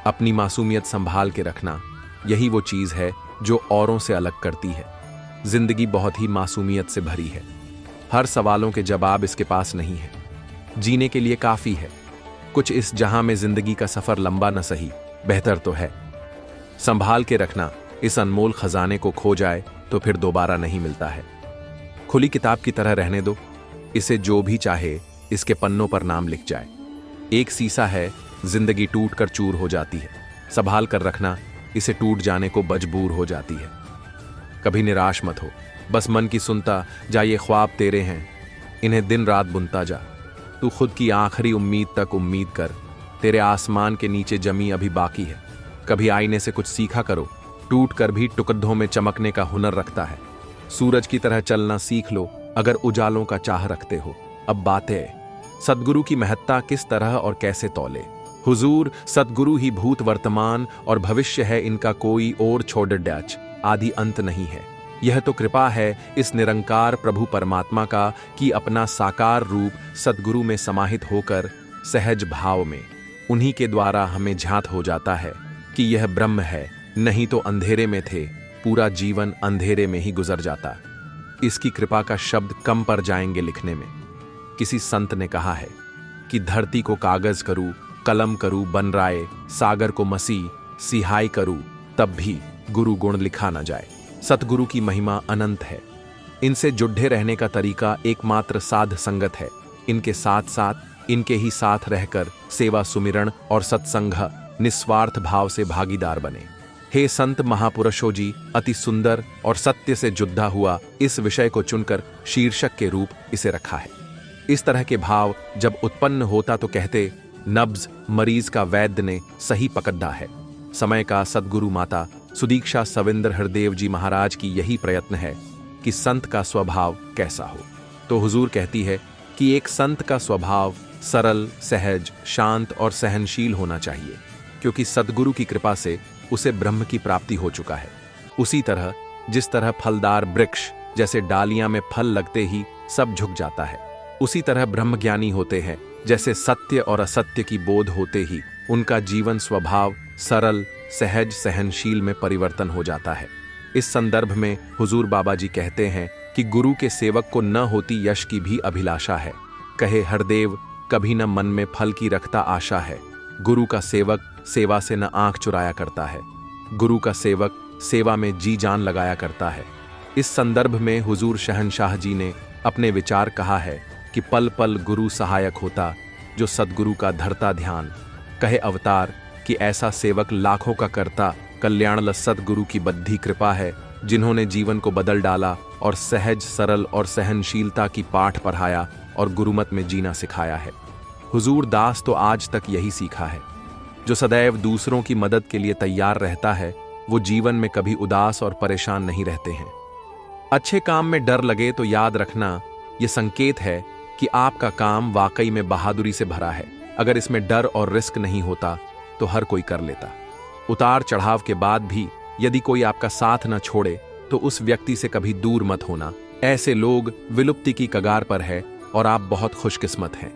अपनी मासूमियत संभाल के रखना, यही वो चीज है जो औरों से अलग करती है। जिंदगी बहुत ही मासूमियत से भरी है। हर सवालों के जवाब इसके पास नहीं है। जीने के लिए काफी है कुछ इस जहां में। जिंदगी का सफर लंबा न सही, बेहतर तो है। संभाल के रखना, इस अनमोल खजाने को खो जाए तो फिर दोबारा नहीं मिलता है। खुली किताब की तरह रहने दो। इसे जो भी चाहे इसके पन्नों पर नाम लिख जाए। एक शीशा है, जिंदगी टूट कर चूर हो जाती है। संभाल कर रखना, इसे टूट जाने को मजबूर हो जाती है। कभी निराश मत हो, बस मन की सुनता जा। ये ख्वाब तेरे हैं, इन्हें दिन रात बुनता जा। तू खुद की आखिरी उम्मीद तक उम्मीद कर। तेरे आसमान के नीचे जमी अभी बाकी है। कभी आईने से कुछ सीखा करो। टूट कर भी टुकड़ों में चमकने का हुनर रखता है। सूरज की तरह चलना सीख लो अगर उजालों का चाह रखते हो। अब बातें सद्गुरु की महत्ता किस तरह और कैसे तौले। हुजूर, सद्गुरु ही भूत वर्तमान और भविष्य है, इनका कोई और छोड़ डैच आदि अंत नहीं है। यह तो कृपा है इस निरंकार प्रभु परमात्मा का कि अपना साकार रूप सद्गुरु में समाहित होकर सहज भाव में उन्हीं के द्वारा हमें ज्ञात हो जाता है कि यह ब्रह्म है, नहीं तो अंधेरे में थे, पूरा जीवन अंधेरे में ही गुजर जाता। इसकी कृपा का शब्द कम पर जाएंगे लिखने में। किसी संत ने कहा है कि धरती को कागज करूं, कलम करूं बन राय, सागर को मसी सिहाई करूं, तब भी गुरु गुण लिखा न जाए। सतगुरु की महिमा अनंत है। इनसे जुड़े रहने का तरीका एकमात्र साध संगत है। इनके साथ साथ इनके ही साथ रहकर सेवा सुमिरण और सत्संग निस्वार्थ भाव से भागीदार बने। हे संत महापुरुषों जी, अति सुंदर और सत्य से जुड़ा हुआ इस विषय को चुनकर शीर्षक के रूप इसे रखा है। इस तरह के भाव जब उत्पन्न होता तो कहते, नब्ज मरीज का वैद्य ने सही पकड़ा है। समय का सद्गुरु माता सुदीक्षा सविंदर हरदेव जी महाराज की यही प्रयत्न है कि संत का स्वभाव कैसा हो। तो हुजूर कहती है कि एक संत का स्वभाव सरल, सहज, शांत और सहनशील होना चाहिए, क्योंकि सद्गुरु की कृपा से उसे ब्रह्म की प्राप्ति हो चुका है। उसी तरह जिस तरह फलदार वृक्ष जैसे डालियां में फल लगते ही सब झुक जाता है, उसी तरह ब्रह्मज्ञानी होते हैं जैसे सत्य और असत्य की बोध होते ही उनका जीवन स्वभाव सरल, सहज, सहनशील में परिवर्तन हो जाता है। इस संदर्भ में हुजूर बाबा जी कहते हैं कि गुरु के सेवक को न होती यश की भी अभिलाषा है। कहे हरदेव, कभी न मन में फल की रखता आशा है। गुरु का सेवक सेवा से न आंख चुराया करता है। गुरु का सेवक सेवा में जी जान लगाया करता है। इस संदर्भ में हुजूर शहंशाह जी ने अपने विचार कहा है कि पल पल गुरु सहायक होता, जो सद्गुरु का धरता ध्यान। कहे अवतार कि ऐसा सेवक लाखों का करता, कल्याण ल सद्गुरु की बद्धी कृपा है, जिन्होंने जीवन को बदल डाला और सहज, सरल और सहनशीलता की पाठ पढ़ाया और गुरुमत में जीना सिखाया है। हुजूर दास तो आज तक यही सीखा है। जो सदैव दूसरों की मदद के लिए तैयार रहता है, वो जीवन में कभी उदास और परेशान नहीं रहते हैं। अच्छे काम में डर लगे तो याद रखना, ये संकेत है कि आपका काम वाकई में बहादुरी से भरा है। अगर इसमें डर और रिस्क नहीं होता तो हर कोई कर लेता। उतार चढ़ाव के बाद भी यदि कोई आपका साथ न छोड़े तो उस व्यक्ति से कभी दूर मत होना। ऐसे लोग विलुप्ति की कगार पर है और आप बहुत खुशकिस्मत हैं।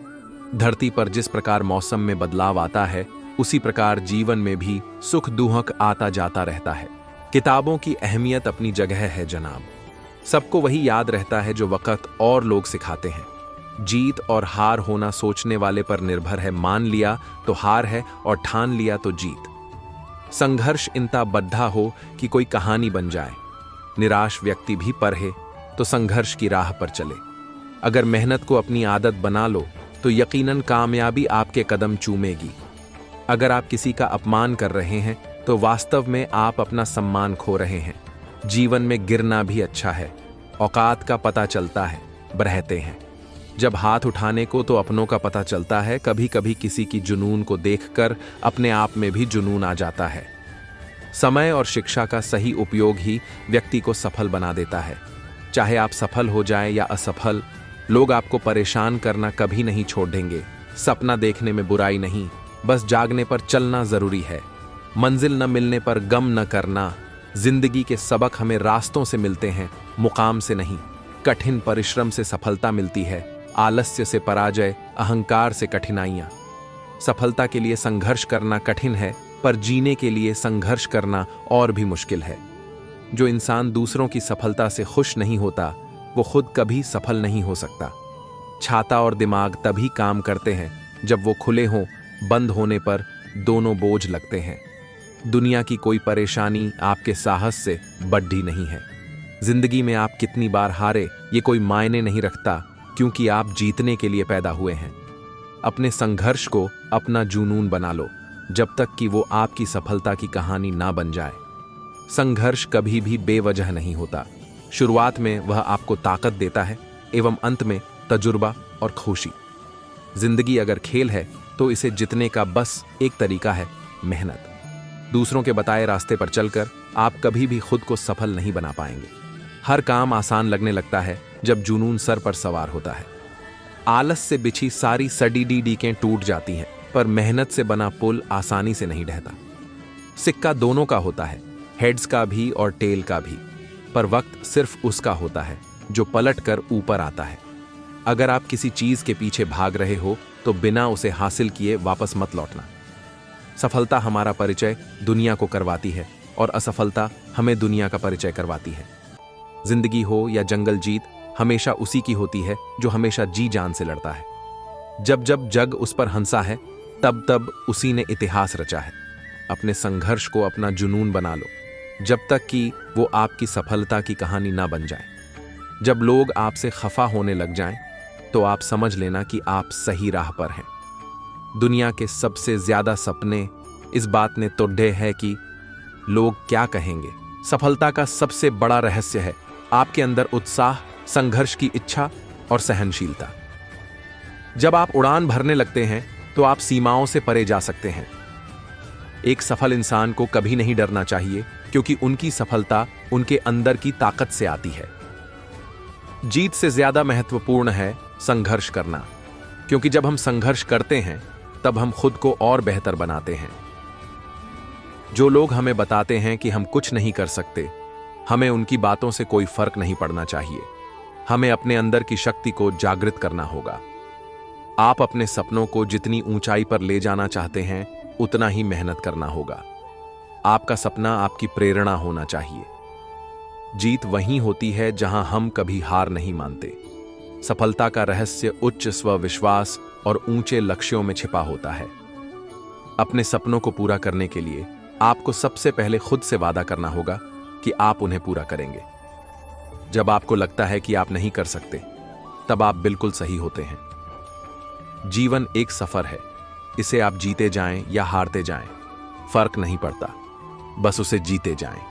धरती पर जिस प्रकार मौसम में बदलाव आता है, उसी प्रकार जीवन में भी सुख दुहक आता जाता रहता है। किताबों की अहमियत अपनी जगह है जनाब। सबको वही याद रहता है जो वक़्त और लोग सिखाते हैं। जीत और हार होना सोचने वाले पर निर्भर है। मान लिया तो हार है और ठान लिया तो जीत। संघर्ष इतना बद्धा हो कि कोई कहानी बन जाए। निराश व्यक्ति भी पढ़े तो संघर्ष की राह पर चले। अगर मेहनत को अपनी आदत बना लो तो यकीनन कामयाबी आपके कदम चूमेगी। अगर आप किसी का अपमान कर रहे हैं तो वास्तव में आप अपना सम्मान खो रहे हैं। जीवन में गिरना भी अच्छा है। औकात का पता चलता है, बरहते हैं। जब हाथ उठाने को तो अपनों का पता चलता है। कभी कभी किसी की जुनून को देखकर अपने आप में भी जुनून आ जाता है। समय और शिक्षा का सही उपयोग ही व्यक्ति को सफल बना देता है। चाहे आप सफल हो जाएं या असफल, लोग आपको परेशान करना कभी नहीं छोड़ देंगे। सपना देखने में बुराई नहीं, बस जागने पर चलना जरूरी है। मंजिल न मिलने पर गम न करना। जिंदगी के सबक हमें रास्तों से मिलते हैं, मुकाम से नहीं। कठिन परिश्रम से सफलता मिलती है, आलस्य से पराजय, अहंकार से कठिनाइयां। सफलता के लिए संघर्ष करना कठिन है, पर जीने के लिए संघर्ष करना और भी मुश्किल है। जो इंसान दूसरों की सफलता से खुश नहीं होता, वो खुद कभी सफल नहीं हो सकता। छाता और दिमाग तभी काम करते हैं जब वो खुले हों। बंद होने पर दोनों बोझ लगते हैं। दुनिया की कोई परेशानी आपके साहस से बढ़ी नहीं है। जिंदगी में आप कितनी बार हारे, ये कोई मायने नहीं रखता, क्योंकि आप जीतने के लिए पैदा हुए हैं। अपने संघर्ष को अपना जुनून बना लो, जब तक कि वो आपकी सफलता की कहानी ना बन जाए। संघर्ष कभी भी बेवजह नहीं होता। शुरुआत में वह आपको ताकत देता है एवं अंत में तजुर्बा और खुशी। जिंदगी अगर खेल है तो इसे जीतने का बस एक तरीका है, मेहनत। दूसरों के बताए रास्ते पर चलकर आप कभी भी खुद को सफल नहीं बना पाएंगे। हर काम आसान लगने लगता है जब जुनून सर पर सवार होता है। आलस से बिछी सारी सड़ी डीकें टूट जाती हैं, पर मेहनत से बना पुल आसानी से नहीं ढहता। सिक्का दोनों का होता है, हेड्स का भी और टेल का भी, पर वक्त सिर्फ उसका होता है जो पलट कर ऊपर आता है। अगर आप किसी चीज के पीछे भाग रहे हो तो बिना उसे हासिल किए वापस मत लौटना। सफलता हमारा परिचय दुनिया को करवाती है और असफलता हमें दुनिया का परिचय करवाती है। जिंदगी हो या जंगल जीत हमेशा उसी की होती है जो हमेशा जी जान से लड़ता है। जब जब जग उस पर हंसा है तब तब उसी ने इतिहास रचा है। अपने संघर्ष को अपना जुनून बना लो, जब तक कि वो आपकी सफलता की कहानी ना बन जाए। जब लोग आपसे खफा होने लग जाएं, तो आप समझ लेना कि आप सही राह पर हैं। दुनिया के सबसे ज्यादा सपने इस बात ने तोड़े है कि लोग क्या कहेंगे। सफलता का सबसे बड़ा रहस्य है आपके अंदर उत्साह, संघर्ष की इच्छा और सहनशीलता। जब आप उड़ान भरने लगते हैं तो आप सीमाओं से परे जा सकते हैं। एक सफल इंसान को कभी नहीं डरना चाहिए, क्योंकि उनकी सफलता उनके अंदर की ताकत से आती है। जीत से ज्यादा महत्वपूर्ण है संघर्ष करना, क्योंकि जब हम संघर्ष करते हैं तब हम खुद को और बेहतर बनाते हैं। जो लोग हमें बताते हैं कि हम कुछ नहीं कर सकते, हमें उनकी बातों से कोई फर्क नहीं पड़ना चाहिए। हमें अपने अंदर की शक्ति को जागृत करना होगा। आप अपने सपनों को जितनी ऊंचाई पर ले जाना चाहते हैं उतना ही मेहनत करना होगा। आपका सपना आपकी प्रेरणा होना चाहिए। जीत वहीं होती है जहां हम कभी हार नहीं मानते। सफलता का रहस्य उच्च स्वविश्वास और ऊंचे लक्ष्यों में छिपा होता है। अपने सपनों को पूरा करने के लिए आपको सबसे पहले खुद से वादा करना होगा कि आप उन्हें पूरा करेंगे। जब आपको लगता है कि आप नहीं कर सकते, तब आप बिल्कुल सही होते हैं। जीवन एक सफर है, इसे आप जीते जाएं या हारते जाएं, फर्क नहीं पड़ता, बस उसे जीते जाएं।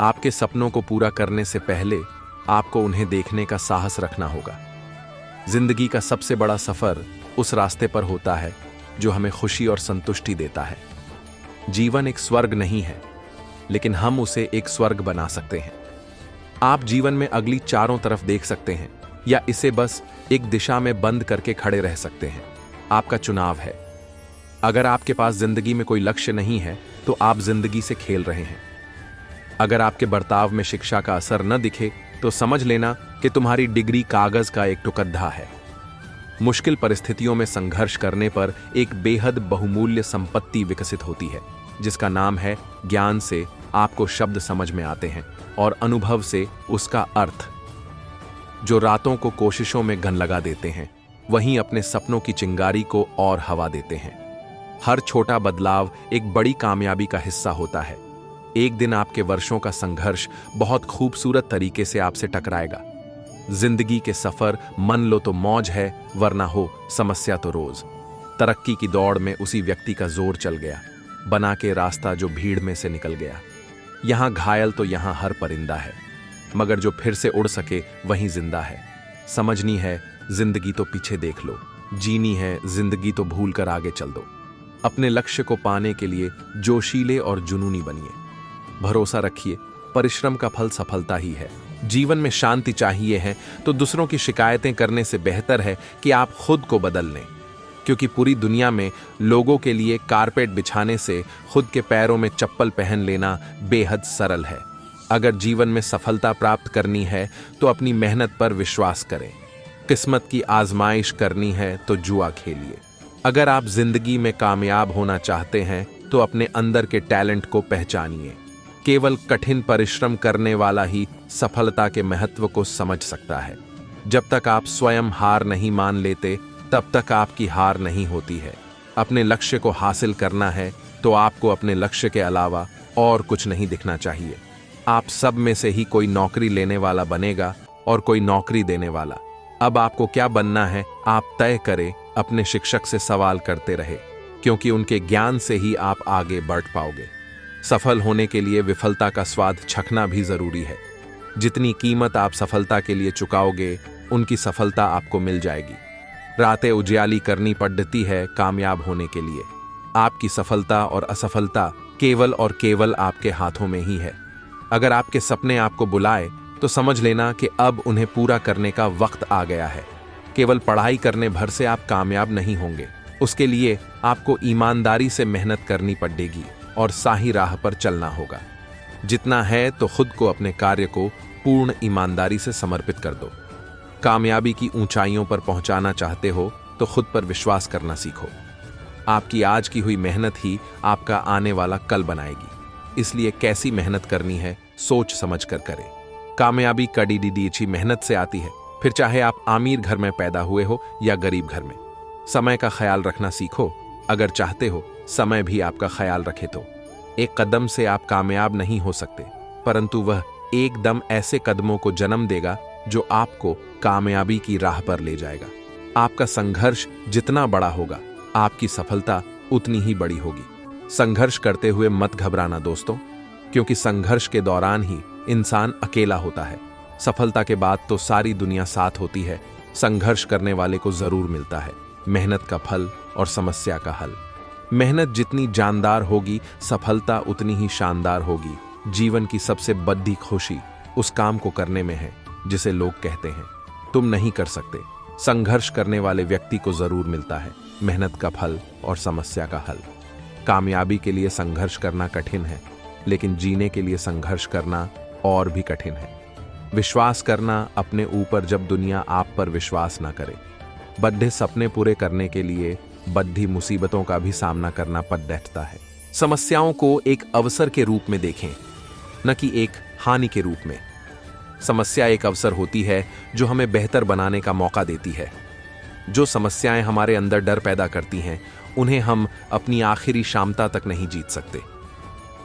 आपके सपनों को पूरा करने से पहले आपको उन्हें देखने का साहस रखना होगा। जिंदगी का सबसे बड़ा सफर उस रास्ते पर होता है जो हमें खुशी और संतुष्टि देता है। जीवन एक स्वर्ग नहीं है, लेकिन हम उसे एक स्वर्ग बना सकते हैं। आप जीवन में अगली चारों तरफ देख सकते हैं या इसे बस एक दिशा में बंद करके खड़े रह सकते हैं। आपका चुनाव है। अगर आपके पास जिंदगी में कोई लक्ष्य नहीं है तो आप जिंदगी से खेल रहे हैं। अगर आपके बर्ताव में शिक्षा का असर न दिखे तो समझ लेना कि तुम्हारी डिग्री कागज का एक टुकड़ा है। मुश्किल परिस्थितियों में संघर्ष करने पर एक बेहद बहुमूल्य संपत्ति विकसित होती है, जिसका नाम है ज्ञान। से आपको शब्द समझ में आते हैं और अनुभव से उसका अर्थ। जो रातों को कोशिशों में घन लगा देते हैं, वहीं अपने सपनों की चिंगारी को और हवा देते हैं। हर छोटा बदलाव एक बड़ी कामयाबी का हिस्सा होता है। एक दिन आपके वर्षों का संघर्ष बहुत खूबसूरत तरीके से आपसे टकराएगा। जिंदगी के सफर मन लो तो मौज है, वरना हो समस्या तो रोज। तरक्की की दौड़ में उसी व्यक्ति का जोर चल गया, बना के रास्ता जो भीड़ में से निकल गया। यहां घायल तो यहां हर परिंदा है, मगर जो फिर से उड़ सके वहीं जिंदा है। समझनी है जिंदगी तो पीछे देख लो, जीनी है जिंदगी तो भूल कर आगे चल दो। अपने लक्ष्य को पाने के लिए जोशीले और जुनूनी बनिए। भरोसा रखिए, परिश्रम का फल सफलता ही है। जीवन में शांति चाहिए है तो दूसरों की शिकायतें करने से बेहतर है कि आप खुद को बदल लें, क्योंकि पूरी दुनिया में लोगों के लिए कारपेट बिछाने से खुद के पैरों में चप्पल पहन लेना बेहद सरल है। अगर जीवन में सफलता प्राप्त करनी है तो अपनी मेहनत पर विश्वास करें। किस्मत की आजमाइश करनी है तो जुआ खेलिए। अगर आप जिंदगी में कामयाब होना चाहते हैं तो अपने अंदर के टैलेंट को पहचानिए। केवल कठिन परिश्रम करने वाला ही सफलता के महत्व को समझ सकता है। जब तक आप स्वयं हार नहीं मान लेते, तब तक आपकी हार नहीं होती है। अपने लक्ष्य को हासिल करना है तो आपको अपने लक्ष्य के अलावा और कुछ नहीं दिखना चाहिए। आप सब में से ही कोई नौकरी लेने वाला बनेगा और कोई नौकरी देने वाला। अब आपको क्या बनना है आप तय करें। अपने शिक्षक से सवाल करते रहे, क्योंकि उनके ज्ञान से ही आप आगे बढ़ पाओगे। सफल होने के लिए विफलता का स्वाद चखना भी जरूरी है। जितनी कीमत आप सफलता के लिए चुकाओगे, उनकी सफलता आपको मिल जाएगी। रातें उजियाली करनी पड़ती है कामयाब होने के लिए। आपकी सफलता और असफलता केवल और केवल आपके हाथों में ही है। अगर आपके सपने आपको बुलाए तो समझ लेना कि अब उन्हें पूरा करने का वक्त आ गया है। केवल पढ़ाई करने भर से आप कामयाब नहीं होंगे। उसके लिए आपको ईमानदारी से मेहनत करनी पड़ेगी और सही राह पर चलना होगा। जितना है तो खुद को, अपने कार्य को पूर्ण ईमानदारी से समर्पित कर दो। कामयाबी की ऊंचाइयों पर पहुंचाना चाहते हो तो खुद पर विश्वास करना सीखो। आपकी आज की हुई मेहनत ही आपका आने वाला कल बनाएगी। इसलिए कैसी मेहनत करनी है सोच समझ कर करें। कामयाबी कड़ी अच्छी मेहनत से आती है, फिर चाहे आप अमीर घर में पैदा हुए हो या गरीब घर में। समय का ख्याल रखना सीखो। अगर चाहते हो समय भी आपका ख्याल रखे तो। एक कदम से आप कामयाब नहीं हो सकते, परंतु वह एकदम ऐसे कदमों को जन्म देगा जो आपको कामयाबी की राह पर ले जाएगा। आपका संघर्ष जितना बड़ा होगा, आपकी सफलता उतनी ही बड़ी होगी। संघर्ष करते हुए मत घबराना दोस्तों, क्योंकि संघर्ष के दौरान ही इंसान अकेला होता है। सफलता के बाद तो सारी दुनिया साथ होती है। संघर्ष करने वाले को जरूर मिलता है मेहनत का फल और समस्या का हल। मेहनत जितनी जानदार होगी, सफलता उतनी ही शानदार होगी। जीवन की सबसे बड़ी खुशी उस काम को करने में है जिसे लोग कहते हैं तुम नहीं कर सकते। संघर्ष करने वाले व्यक्ति को जरूर मिलता है मेहनत का फल और समस्या का हल। कामयाबी के लिए संघर्ष करना कठिन है, लेकिन जीने के लिए संघर्ष करना और भी कठिन है। विश्वास करना अपने ऊपर जब दुनिया आप पर विश्वास ना करे। बड़े सपने पूरे करने के लिए बड़ी मुसीबतों का भी सामना करना पड़ बैठता है। समस्याओं को एक अवसर के रूप में देखें, न कि एक हानि के रूप में। समस्या एक अवसर होती है जो हमें बेहतर बनाने का मौका देती है। जो समस्याएं हमारे अंदर डर पैदा करती हैं, उन्हें हम अपनी आखिरी क्षमता तक नहीं जीत सकते।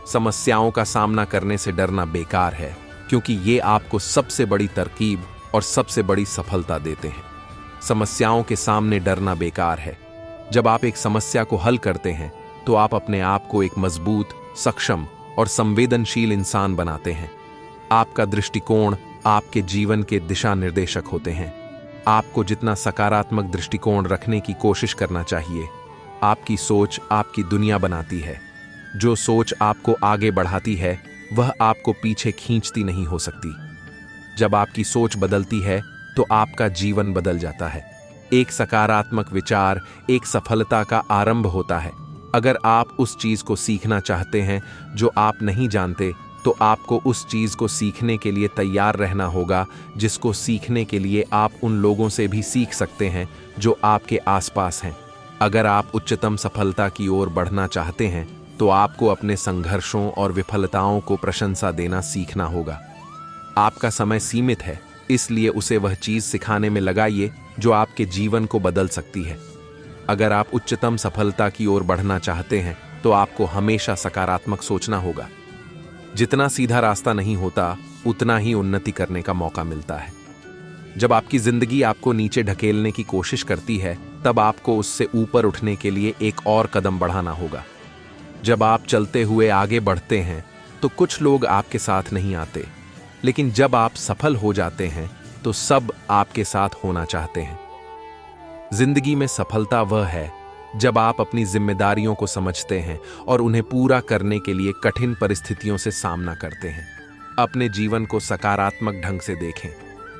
समस्याओं का सामना करने से डरना बेकार है, क्योंकि ये आपको सबसे बड़ी तरकीब और सबसे बड़ी सफलता देते हैं। समस्याओं के सामने डरना बेकार है। जब आप एक समस्या को हल करते हैं तो आप अपने आप को एक मजबूत, सक्षम और संवेदनशील इंसान बनाते हैं। आपका दृष्टिकोण आपके जीवन के दिशा निर्देशक होते हैं। आपको जितना सकारात्मक दृष्टिकोण रखने की कोशिश करना चाहिए। आपकी सोच आपकी दुनिया बनाती है। जो सोच आपको आगे बढ़ाती है वह आपको पीछे खींचती नहीं हो सकती। जब आपकी सोच बदलती है तो आपका जीवन बदल जाता है। एक सकारात्मक विचार एक सफलता का आरंभ होता है। अगर आप उस चीज को सीखना चाहते हैं जो आप नहीं जानते, तो आपको उस चीज को सीखने के लिए तैयार रहना होगा, जिसको सीखने के लिए आप उन लोगों से भी सीख सकते हैं जो आपके आसपास हैं। अगर आप उच्चतम सफलता की ओर बढ़ना चाहते हैं तो आपको अपने संघर्षों और विफलताओं को प्रशंसा देना सीखना होगा। आपका समय सीमित है, इसलिए उसे वह चीज सिखाने में लगाइए जो आपके जीवन को बदल सकती है। अगर आप उच्चतम सफलता की ओर बढ़ना चाहते हैं तो आपको हमेशा सकारात्मक सोचना होगा। जितना सीधा रास्ता नहीं होता, उतना ही उन्नति करने का मौका मिलता है। जब आपकी जिंदगी आपको नीचे ढकेलने की कोशिश करती है, तब आपको उससे ऊपर उठने के लिए एक और कदम बढ़ाना होगा। जब आप चलते हुए आगे बढ़ते हैं तो कुछ लोग आपके साथ नहीं आते, लेकिन जब आप सफल हो जाते हैं तो सब आपके साथ होना चाहते हैं। जिंदगी में सफलता वह है जब आप अपनी जिम्मेदारियों को समझते हैं और उन्हें पूरा करने के लिए कठिन परिस्थितियों से सामना करते हैं। अपने जीवन को सकारात्मक ढंग से देखें।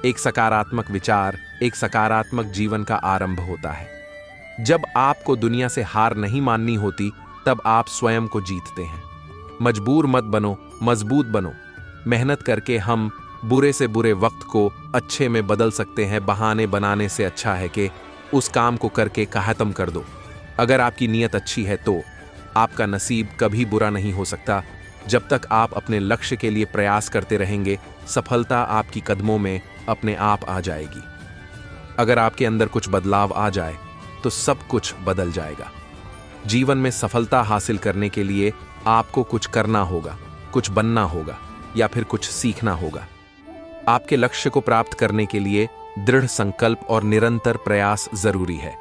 एक सकारात्मक विचार एक सकारात्मक जीवन का आरंभ होता है। जब आपको दुनिया से हार नहीं माननी होती, तब आप स्वयं को जीतते हैं। मजबूर मत बनो, मजबूत बनो। मेहनत करके हम बुरे से बुरे वक्त को अच्छे में बदल सकते हैं। बहाने बनाने से अच्छा है कि उस काम को करके खत्म कर दो। अगर आपकी नीयत अच्छी है तो आपका नसीब कभी बुरा नहीं हो सकता। जब तक आप अपने लक्ष्य के लिए प्रयास करते रहेंगे, सफलता आपकी कदमों में अपने आप आ जाएगी। अगर आपके अंदर कुछ बदलाव आ जाए तो सब कुछ बदल जाएगा। जीवन में सफलता हासिल करने के लिए आपको कुछ करना होगा, कुछ बनना होगा या फिर कुछ सीखना होगा। आपके लक्ष्य को प्राप्त करने के लिए दृढ़ संकल्प और निरंतर प्रयास जरूरी है।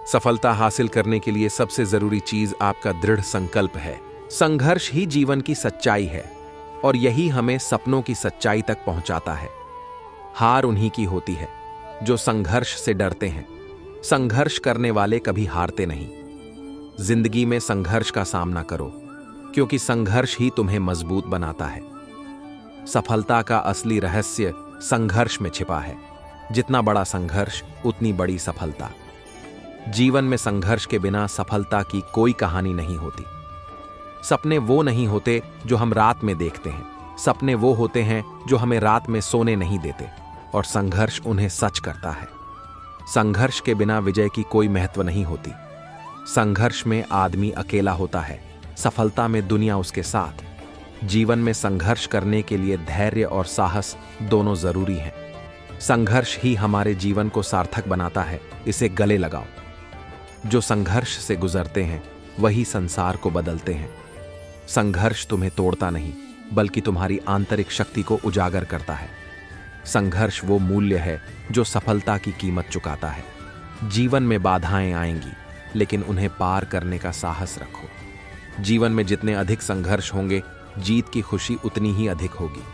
सफलता हासिल करने के लिए सबसे जरूरी चीज आपका दृढ़ संकल्प है। संघर्ष ही जीवन की सच्चाई है और यही हमें सपनों की सच्चाई तक पहुंचाता है। हार उन्हीं की होती है जो संघर्ष से डरते हैं। संघर्ष करने वाले कभी हारते नहीं। जिंदगी में संघर्ष का सामना करो, क्योंकि संघर्ष ही तुम्हें मजबूत बनाता है। सफलता का असली रहस्य संघर्ष में छिपा है। जितना बड़ा संघर्ष उतनी बड़ी सफलता। जीवन में संघर्ष के बिना सफलता की कोई कहानी नहीं होती। सपने वो नहीं होते जो हम रात में देखते हैं, सपने वो होते हैं जो हमें रात में सोने नहीं देते, और संघर्ष उन्हें सच करता है। संघर्ष के बिना विजय की कोई महत्व नहीं होती। संघर्ष में आदमी अकेला होता है, सफलता में दुनिया उसके साथ। जीवन में संघर्ष करने के लिए धैर्य और साहस दोनों जरूरी हैं। संघर्ष ही हमारे जीवन को सार्थक बनाता है, इसे गले लगाओ। जो संघर्ष से गुजरते हैं वही संसार को बदलते हैं। संघर्ष तुम्हें तोड़ता नहीं, बल्कि तुम्हारी आंतरिक शक्ति को उजागर करता है। संघर्ष वो मूल्य है जो सफलता की कीमत चुकाता है। जीवन में बाधाएं आएंगी, लेकिन उन्हें पार करने का साहस रखो। जीवन में जितने अधिक संघर्ष होंगे, जीत की खुशी उतनी ही अधिक होगी।